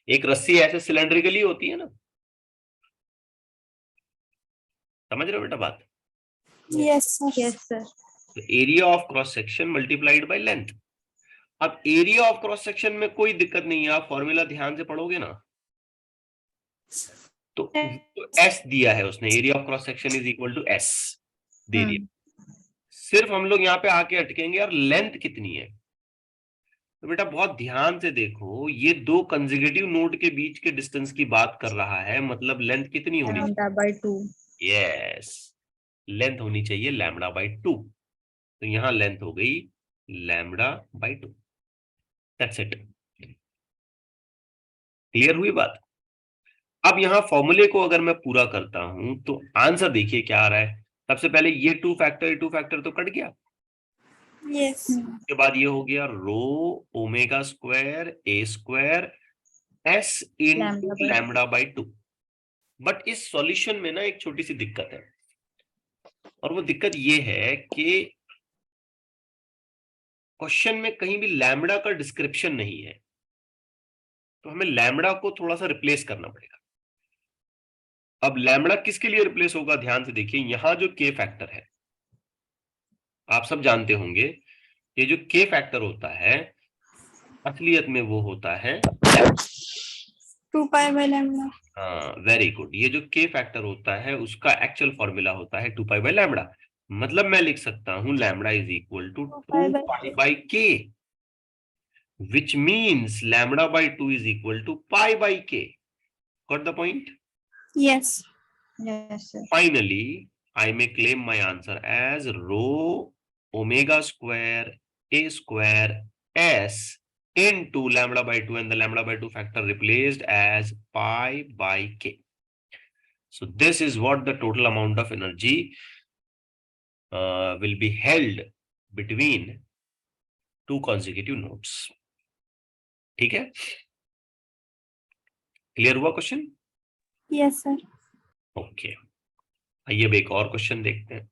एक रस्सी ऐसे सिलेंड्रिकली होती है ना, समझ रहे हो बेटा बात? Yes, sir. यस सर तो area of cross section multiplied by length. अब एरिया ऑफ क्रॉस सेक्शन में कोई दिक्कत नहीं है, आप फॉर्मूला ध्यान से पढ़ोगे ना तो एस दिया है उसने, area of cross section is equal to S दे दिया। सिर्फ हम लोग यहाँ पे आके अटकेंगे यार लेंथ कितनी है। तो बेटा बहुत ध्यान से देखो, ये दो कंसेक्यूटिव नोड के बीच के डिस्टेंस की बात कर रहा है, मतलब लेंथ कितनी होनी चाहिए? लैम्डा बाय 2 यस, लेंथ होनी चाहिए लैम्डा बाई 2। तो यहां लेंथ हो गई lambda by 2। That's it, clear हुई बात? अब यहाँ फॉर्मूले को अगर मैं पूरा करता हूं तो आंसर देखिए क्या आ रहा है। सबसे पहले ये 2 फैक्टर तो कट गया, Yes. उसके बाद ये हो गया रो omega square A square S into Lambda by lambda by 2। But इस सॉल्यूशन में ना एक छोटी सी दिक्कत है, और वो दिक्कत ये है कि क्वेश्चन में कहीं भी लैम्बडा का डिस्क्रिप्शन नहीं है, तो हमें लैम्बडा को थोड़ा सा रिप्लेस करना पड़ेगा। अब लैम्बडा किसके लिए रिप्लेस होगा, ध्यान से देखिए। यहां जो के फैक्टर है, आप सब जानते होंगे, ये जो के फैक्टर होता है असलियत में वो होता है 2 pi by lambda. Very good. ये जो के फैक्टर होता है उसका एक्चुअल फॉर्मूला होता है 2 पाई बाई लैम्बडा। मतलब मैं लिख सकता हूं lambda is equal to 2 2 pi by pi by k, which means lambda by 2 is equal to pi by k. Got the point? Yes. yes, sir. Finally, I may claim my answer as rho omega square a square s into lambda by 2, and the lambda by 2 factor replaced as pi by k. So this is what the total amount of energy will be held between two consecutive nodes. ठीक है, clear हुआ question? Yes, sir. Okay, आइए अब एक और question देखते हैं।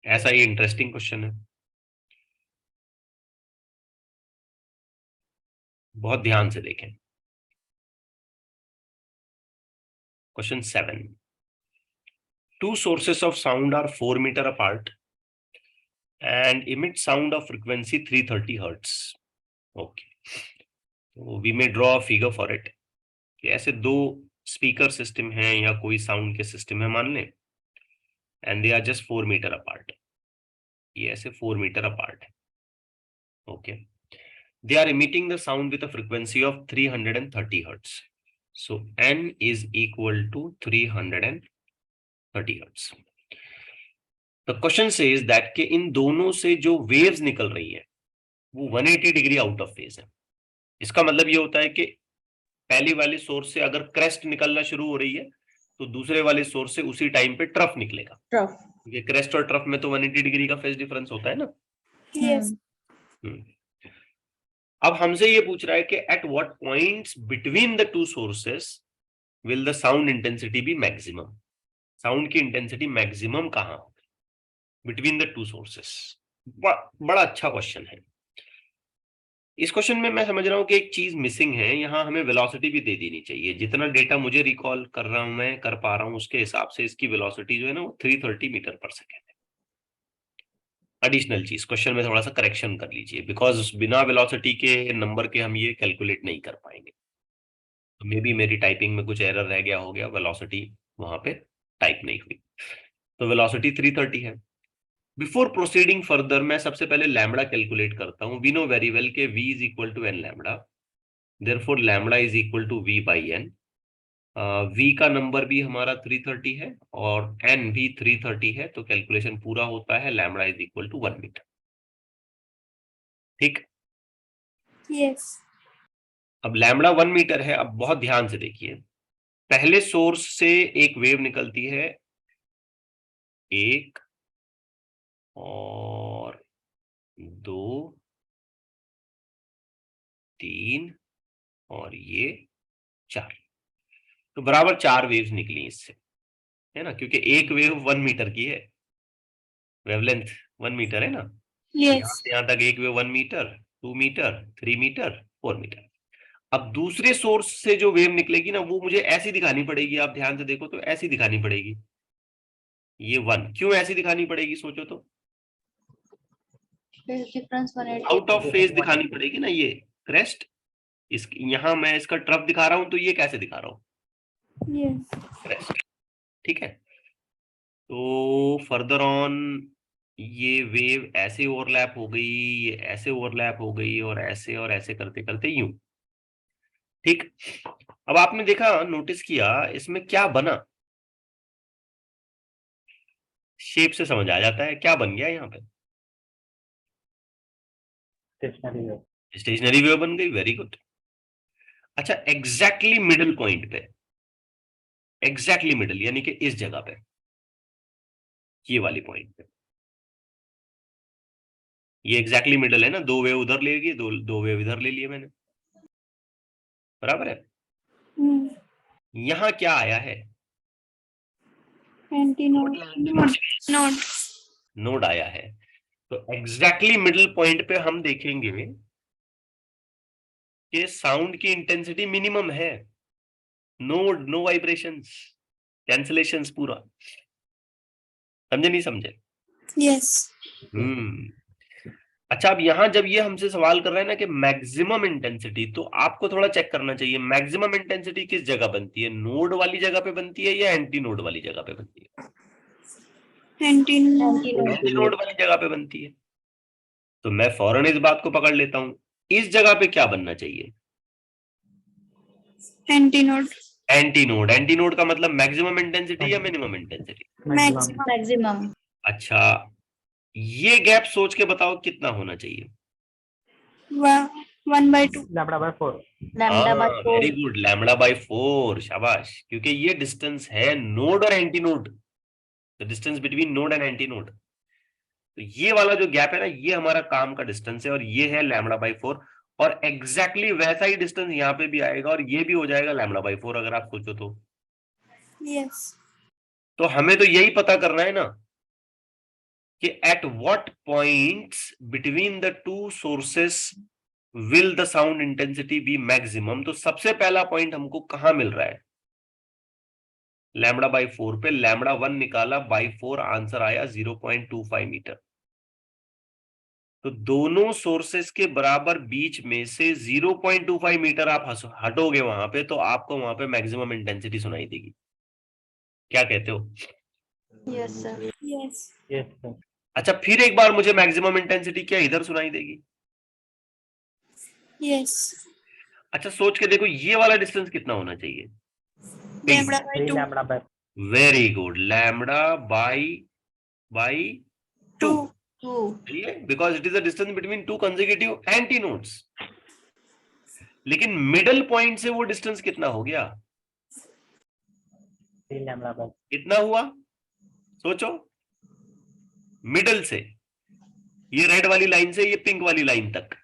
ऐसा ही इंटरेस्टिंग क्वेश्चन है, बहुत ध्यान से देखें। Question 7, two sources of sound are 4 meter apart and emit sound of frequency 330 hertz. Okay, so we may draw a figure for it. कि ऐसे दो स्पीकर सिस्टम हैं या कोई साउंड के सिस्टम है मान लें, and they are just 4 metre apart. ये ऐसे 4 मीटर अपार्ट है। Okay, they are emitting the sound with a frequency of 330 hertz. So n is equal to 330 hertz. The question says that कि इन दोनों से जो waves निकल रही है वो 180 डिग्री आउट ऑफ फेज है। इसका मतलब ये होता है कि पहली वाली सोर्स से अगर क्रेस्ट निकलना शुरू हो रही है तो दूसरे वाले सोर्स से उसी टाइम पे ट्रफ निकलेगा। Trough. ये क्रेस्ट और ट्रफ में तो 180 डिग्री का फेज डिफरेंस होता है ना। Yes. अब हमसे ये पूछ रहा है कि at what points between the two sources will the sound intensity be maximum. Sound की इंटेंसिटी मैक्सिमम कहां बिटवीन द टू सोर्सेस। बड़ा अच्छा क्वेश्चन है। इस क्वेश्चन में मैं समझ रहा हूं कि एक चीज मिसिंग है, यहां हमें वेलोसिटी भी दे देनी चाहिए। जितना डेटा मुझे रिकॉल कर रहा हूं, मैं कर पा रहा हूं, उसके हिसाब से इसकी वेलोसिटी जो है ना वो 330 मीटर पर सेकेंड है। एडिशनल चीज क्वेश्चन में थोड़ा सा करेक्शन कर लीजिए, बिकॉज बिना वेलोसिटी के नंबर के हम ये कैलकुलेट नहीं कर पाएंगे। तो मे बी मेरी टाइपिंग में कुछ एरर रह गया हो गया, वेलोसिटी वहां पे टाइप नहीं हुई। तो वेलोसिटी 330 है। बिफोर प्रोसीडिंग फर्दर मैं सबसे पहले लैम्बडा कैलकुलेट करता हूं। वी नो वेरी वेल के v is equal to n lambda, therefore lambda is equal to v by n. v का नंबर भी हमारा 330 है और n भी 330 है, तो कैलकुलेशन पूरा होता है lambda is equal to 1 metre. ठीक, Yes. अब लैम्बडा 1 मीटर है। अब बहुत ध्यान से देखिए, पहले सोर्स से एक वेव निकलती है, एक और दो, तीन और ये 4, तो बराबर 4 वेव्स निकली इससे, है ना, क्योंकि एक वेव 1 मीटर की है, वेवलेंथ 1 मीटर है ना। यहां Yes. से यहां तक एक wave 1 metre, 2 metre, 3 metre, 4 metre. अब दूसरे सोर्स से जो वेव निकलेगी ना वो मुझे ऐसी दिखानी पड़ेगी। आप ध्यान से देखो तो ऐसी दिखानी पड़ेगी। ये 1 क्यों ऐसी दिखानी पड़ेगी, सोचो तो। Phase difference 180. Out of phase दिखानी पड़ेगी ना ये क्रेस्ट। इस यहां मैं इसका ट्रफ दिखा रहा हूं, तो ये कैसे दिखा रहा हूं, Yes. क्रेस्ट। ठीक है, तो फर्दर ऑन ये वेव ऐसे ओवरलैप हो गई, ये ऐसे ओवरलैप हो गई, और ऐसे करते करते यूं। ठीक, अब आपने देखा, नोटिस किया इसमें क्या बना, शेप से समझ आ जाता है क्या बन गया यहाँ पे। स्टेशनरी वेव बन गई, वेरी गुड। अच्छा, एग्जैक्टली मिडिल पॉइंट पे एग्जैक्टली मिडल, यानी कि इस जगह पे, ये वाली पॉइंट पे। ये एग्जैक्टली मिडल है ना, 2 वेव उधर ले लिए, दो वेव इधर ले लिए मैंने, बराबर है। यहां क्या आया है? नोड नोड आया है। तो एग्जैक्टली मिडिल पॉइंट पे हम देखेंगे कि साउंड की इंटेंसिटी मिनिमम है, नोड, नो वाइब्रेशंस, कैंसलेशंस पूरा। समझे नहीं समझे? यस अच्छा, अब यहां जब ये हमसे सवाल कर रहा है ना कि मैक्सिमम इंटेंसिटी, तो आपको थोड़ा चेक करना चाहिए मैक्सिमम इंटेंसिटी किस जगह बनती है, नोड वाली जगह पे बनती है या एंटी नोड वाली जगह पे बनती है? एंटी नोड वाली जगह पे बनती है। तो मैं फौरन इस बात को पकड़ लेता हूं, इस जगह पे क्या बनना चाहिए? Anti node. Anti node. Anti node का मतलब मैक्सिमम इंटेंसिटी या मिनिमम इंटेंसिटी? मैक्सिमम। अच्छा, ये गैप सोच के बताओ कितना होना चाहिए? 1/2 λ/4। वेरी गुड, λ/4, शाबाश। क्योंकि ये डिस्टेंस है नोड और anti node, the distance between node and anti node. तो ये वाला जो गैप है ना, ये हमारा काम का डिस्टेंस है, और ये है λ/4। और एग्जैक्टली वैसा ही डिस्टेंस यहाँ पे भी आएगा, और ये भी हो जाएगा λ/4, अगर आप सोचो तो। यस। तो हमें तो यही पता करना है ना कि at what points between the two sources will the sound intensity be maximum. तो सबसे पहला पॉइंट हमको कहां मिल रहा है? λ/4 पे। λ1 निकाला, बाई 4 आंसर आया 0.25 मीटर। तो दोनों सोर्सेस के बराबर बीच में से 0.25 मीटर आप हटोगे वहां पे, तो आपको वहां पे मैक्सिमम इंटेंसिटी सुनाई देगी। क्या कहते हो? Yes sir. यस। अच्छा, फिर एक बार मुझे मैक्सिमम इंटेंसिटी क्या इधर सुनाई देगी? यस। अच्छा, सोच के देखो, ये वाला डिस्टेंस कितना होना चाहिए? λ/2। Very good, by 2, because it is the distance between two consecutive anti nodes. लेकिन मिडल पॉइंट से वो डिस्टेंस कितना हो गया? कितना हुआ सोचो? मिडल से ये रेड वाली लाइन से ये पिंक वाली लाइन तक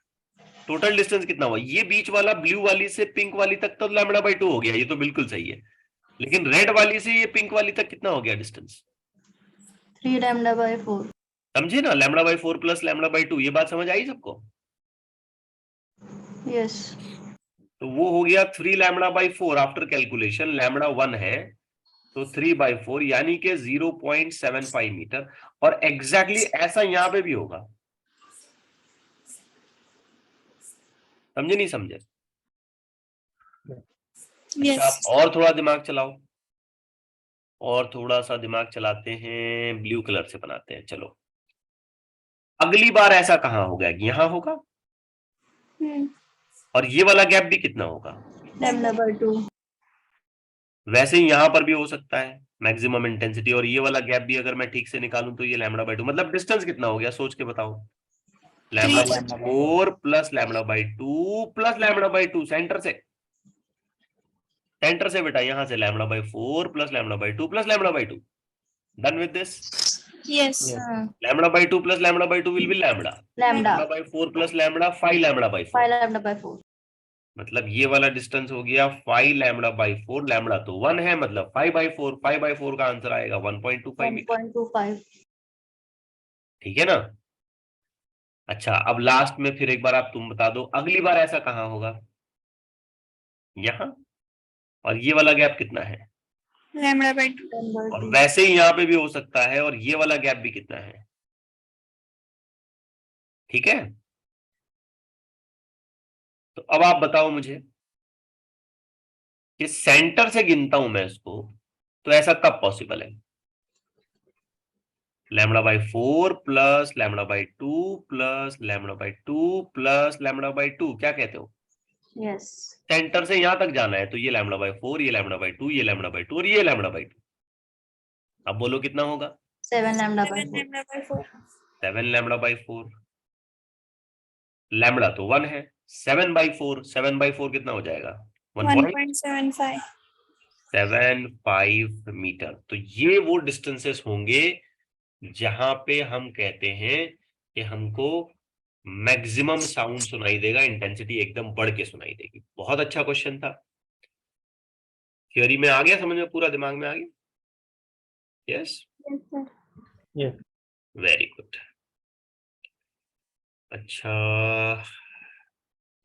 टोटल डिस्टेंस कितना हुआ? ये बीच वाला ब्लू वाली से पिंक वाली तक तो λ/2 हो गया, ये तो बिल्कुल सही है। लेकिन रेड वाली से ये पिंक वाली तक कितना हो गया डिस्टेंस? 3 λ/4। समझे ना? λ/4 प्लस λ/2, ये बात समझ आई सबको? यस। तो वो हो गया 3 λ/4 आफ्टर कैलकुलेशन। λ1 है तो 3/4, यानी कि 0.75 मीटर। और एग्जैक्टली ऐसा यहां पे भी होगा। समझे नहीं समझे? अच्छा, आप और थोड़ा दिमाग चलाओ, और थोड़ा सा दिमाग चलाते हैं, ब्लू कलर से बनाते हैं। चलो, अगली बार ऐसा कहां होगा? यहां होगा। और ये वाला गैप भी कितना होगा? λ/2। वैसे ही यहां पर भी हो सकता है मैक्सिमम इंटेंसिटी, और ये वाला गैप भी अगर मैं ठीक से निकालूं तो ये λ/2, मतलब डिस्टेंस कितना हो गया सोच के बताओ? λ/4 प्लस λ/2 प्लस λ/2, सेंटर से, सेंटर से बेटा, यहां से λ/4 plus λ/2 plus λ/2। Done with this? Yes. λ/2 plus λ/2 will be lambda. Lambda. λ/4 plus lambda 5 λ/4। 5 λ/4। मतलब ये वाला डिस्टेंस हो गया 5 λ/4। लैम्बडा तो 1 है, मतलब 5/4। 5/4 का आंसर आएगा 1.25 मीटर। 1.25। ठीक है ना? अच्छा, अब लास्ट में फिर एक बार आप तुम बता दो, अगली बार ऐसा कहां होगा? यहां। और ये वाला गैप कितना है? λ/2। और वैसे ही यहां पे भी हो सकता है, और ये वाला गैप भी कितना है? ठीक है। तो अब आप बताओ मुझे कि सेंटर से गिनता हूं मैं इसको, तो ऐसा कब पॉसिबल है? λ/4 प्लस λ/2 प्लस λ/2 प्लस λ/2, क्या कहते हो? यस। सेंटर से यहां तक जाना है, तो ये λ/4, ये λ/2, ये λ/2 और ये λ/2। अब बोलो कितना होगा? 7 λ/4। 7 λ/4। लैम्बडा तो 1 है, 7/4। 7/4 कितना हो जाएगा? 1.75। 75 मीटर। तो ये वो डिस्टेंसेस होंगे जहां पे हम कहते हैं कि हमको मैक्सिमम साउंड सुनाई देगा, इंटेंसिटी एकदम बढ़ के सुनाई देगी। बहुत अच्छा क्वेश्चन था। थियोरी में आ गया समझ में, पूरा दिमाग में आ गया? Yes, Yes, sir. Very good. अच्छा,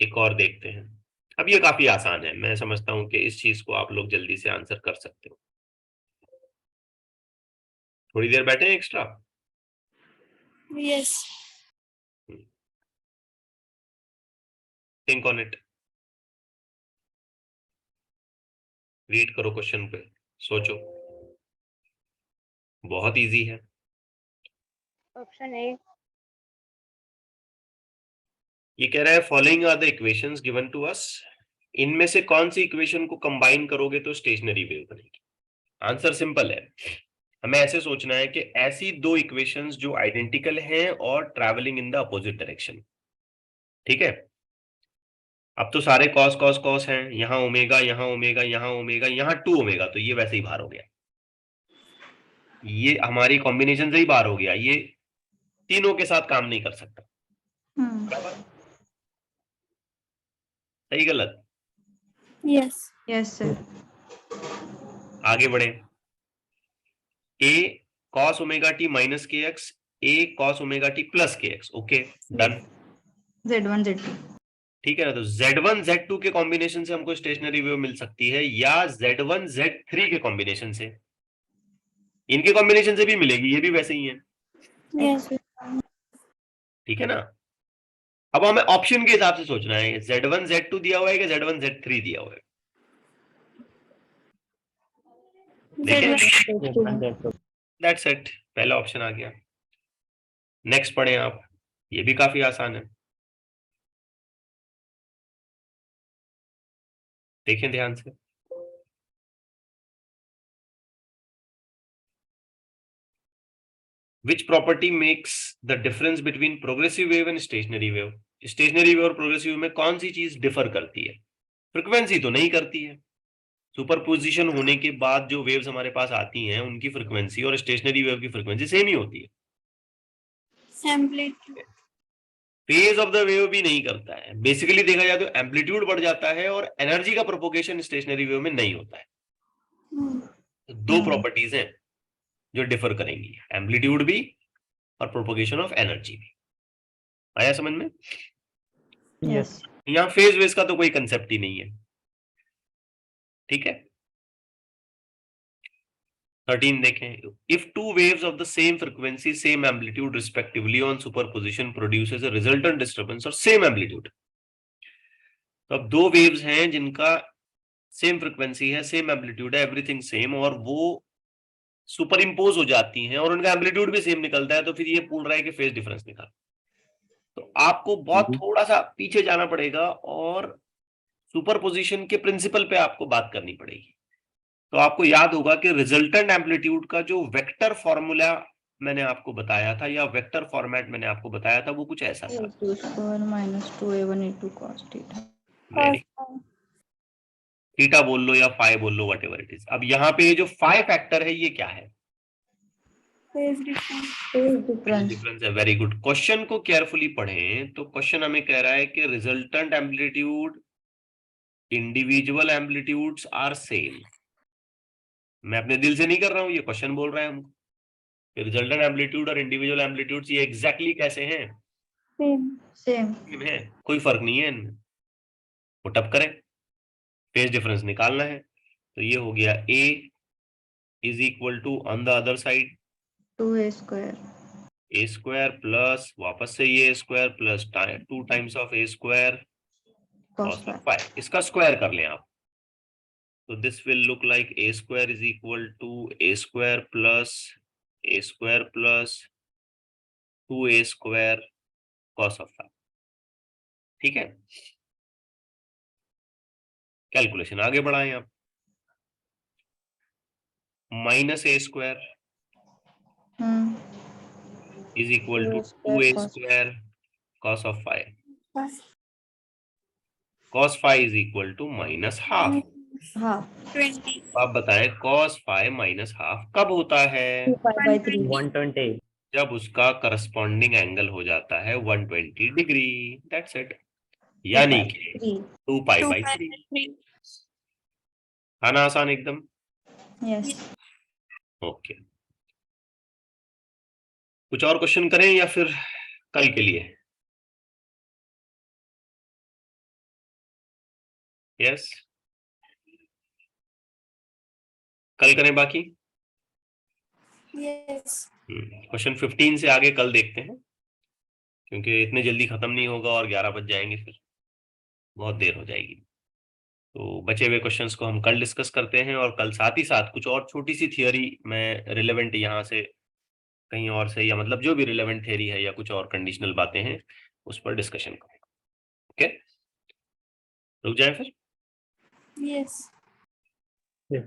एक और देखते हैं। अब ये काफी आसान है, मैं समझता हूं कि इस चीज को आप लोग जल्दी से आंसर कर सकते हो। थोड़ी देर बैठे हैं extra? Yes. Think on it, read करो क्वेश्चन पे, सोचो। बहुत इजी है। Option A. ये कह रहा है following are the equations given to us, इनमें से कौन सी इक्वेशन को कंबाइन करोगे तो स्टेशनरी वेव बनेगी? आंसर सिंपल है, हमें ऐसे सोचना है कि ऐसी दो इक्वेशंस जो आइडेंटिकल हैं और travelling in the opposite direction. ठीक है, अब तो सारे कॉस कॉस कॉस हैं, यहाँ ओमेगा, यहाँ ओमेगा, यहाँ ओमेगा, यहाँ 2 ओमेगा, तो ये वैसे ही बाहर हो गया, ये हमारी कॉम्बिनेशन से ही बाहर हो गया, ये तीनों के साथ काम नहीं कर सकता। सही गलत? Yes. Yes, sir. आगे बढ़े। a cos omega t minus k x, a cos omega t plus k x. Okay, done. Z1, Z2. ठीक है ना, तो Z1 Z2 के कॉम्बिनेशन से हमको स्टेशनरी वेव मिल सकती है, या Z1 Z3 के कॉम्बिनेशन से, इनके कॉम्बिनेशन से भी मिलेगी, ये भी वैसे ही है। Yes. ठीक है ना, अब हमें ऑप्शन के हिसाब से सोचना है, Z1 Z2 दिया हुआ है कि Z1 Z3 दिया हुआ है। दैट्स इट, पहला ऑप्शन आ गया। नेक्स्ट पढ़ें आप, ये भी काफी आसान है, देखें ध्यान से। Which property makes the difference between progressive wave and stationary wave? Stationary wave और प्रोग्रेसिव वेव में कौन सी चीज डिफर करती है? फ्रीक्वेंसी तो नहीं करती है, सुपरपोजिशन होने के बाद जो वेव्स हमारे पास आती हैं उनकी फ्रीक्वेंसी और स्टेशनरी वेव की फ्रीक्वेंसी सेम ही होती है। Amplitude. Phase of the wave भी नहीं करता है, बेसिकली देखा जाए तो एम्पलीट्यूड बढ़ जाता है और एनर्जी का प्रोपोगेशन स्टेशनरी वेव में नहीं होता है। तो दो प्रॉपर्टीज हैं जो डिफर करेंगी, एम्पलीट्यूड भी और प्रोपोगेशन ऑफ एनर्जी भी। आया समझ में? Yes. यहाँ फेज वेज का तो कोई कंसेप्ट ही नहीं है। ठीक है, 13 देखें। If two waves of the same frequency same amplitude respectively on superposition produces a resultant disturbance और सेम एम्पलीट्यूड। तो अब दो वेव्स हैं जिनका सेम फ्रीक्वेंसी है, सेम एम्पलीट्यूड है, एवरीथिंग सेम, और वो सुपर इम्पोज हो जाती हैं और उनका एम्पलीट्यूड भी सेम निकलता है, तो फिर ये पूछ रहा है कि फेज डिफरेंस निकाल। तो आपको बहुत थोड़ा सा पीछे जाना पड़ेगा और सुपरपोजिशन के प्रिंसिपल पे आपको बात करनी पड़ेगी। तो आपको याद होगा कि रिजल्टेंट एम्पलीट्यूड का जो वेक्टर फॉर्मूला मैंने आपको बताया था, या वेक्टर फॉर्मेट मैंने आपको बताया था, वो कुछ ऐसा था। A2 square minus 2A1 cos theta. Theta बोल लो या फाई बोल लो, व्हाटएवर इट इज। अब यहाँ पे ये जो फाई फैक्टर है ये क्या है? Phase difference. Phase difference. Difference है। Very good. क्वेश्चन को केयरफुली पढ़ें तो क्वेश्चन हमें कह रहा है कि resultant amplitude, individual amplitudes are same. मैं अपने दिल से नहीं कर रहा हूं, ये क्वेश्चन बोल रहा है हमको। रिजल्टेंट एम्पलीट्यूड और इंडिविजुअल एम्पलीट्यूड्स ये एग्जैक्टली कैसे हैं? Same. है, कोई फर्क नहीं है इनमें। पुट अप करें, फेज डिफरेंस निकालना है, तो ये हो गया a is equal to on the other side 2A square. a square plus वापस से ये square plus 2 times of a square Cos cos of phi. 5, इसका स्क्वायर कर लें आप, तो this will look like a square is equal to a square plus 2a square cos of 5। ठीक है, कैलकुलेशन आगे बढ़ाएं आप। Minus a square is equal to 2a square cos of 5, cos 5 is equal to minus half. Half 20. आप बताएं cos five minus half कब होता है? 2π/3 120. जब उसका करस्पॉन्डिंग एंगल हो जाता है 120 डिग्री। That's it. यानी कि 3 2π/3। 2π/3. है ना आसान एकदम? यस ओके, कुछ और क्वेश्चन करें या फिर कल के लिए? यस, कल करें बाकी। Yes. क्वेश्चन 15 से आगे कल देखते हैं, क्योंकि इतने जल्दी खत्म नहीं होगा और 11 बज जाएंगे, फिर बहुत देर हो जाएगी। तो बचे हुए क्वेश्चंस को हम कल डिस्कस करते हैं, और कल साथ ही साथ कुछ और छोटी सी थियोरी में रिलेवेंट यहाँ से कहीं और से, या मतलब जो भी रिलेवेंट थियोरी है या कुछ और कंडीशनल बातें हैं उस पर डिस्कशन करेंगे। ओके, रुक जाए फिर। Yes. Yes.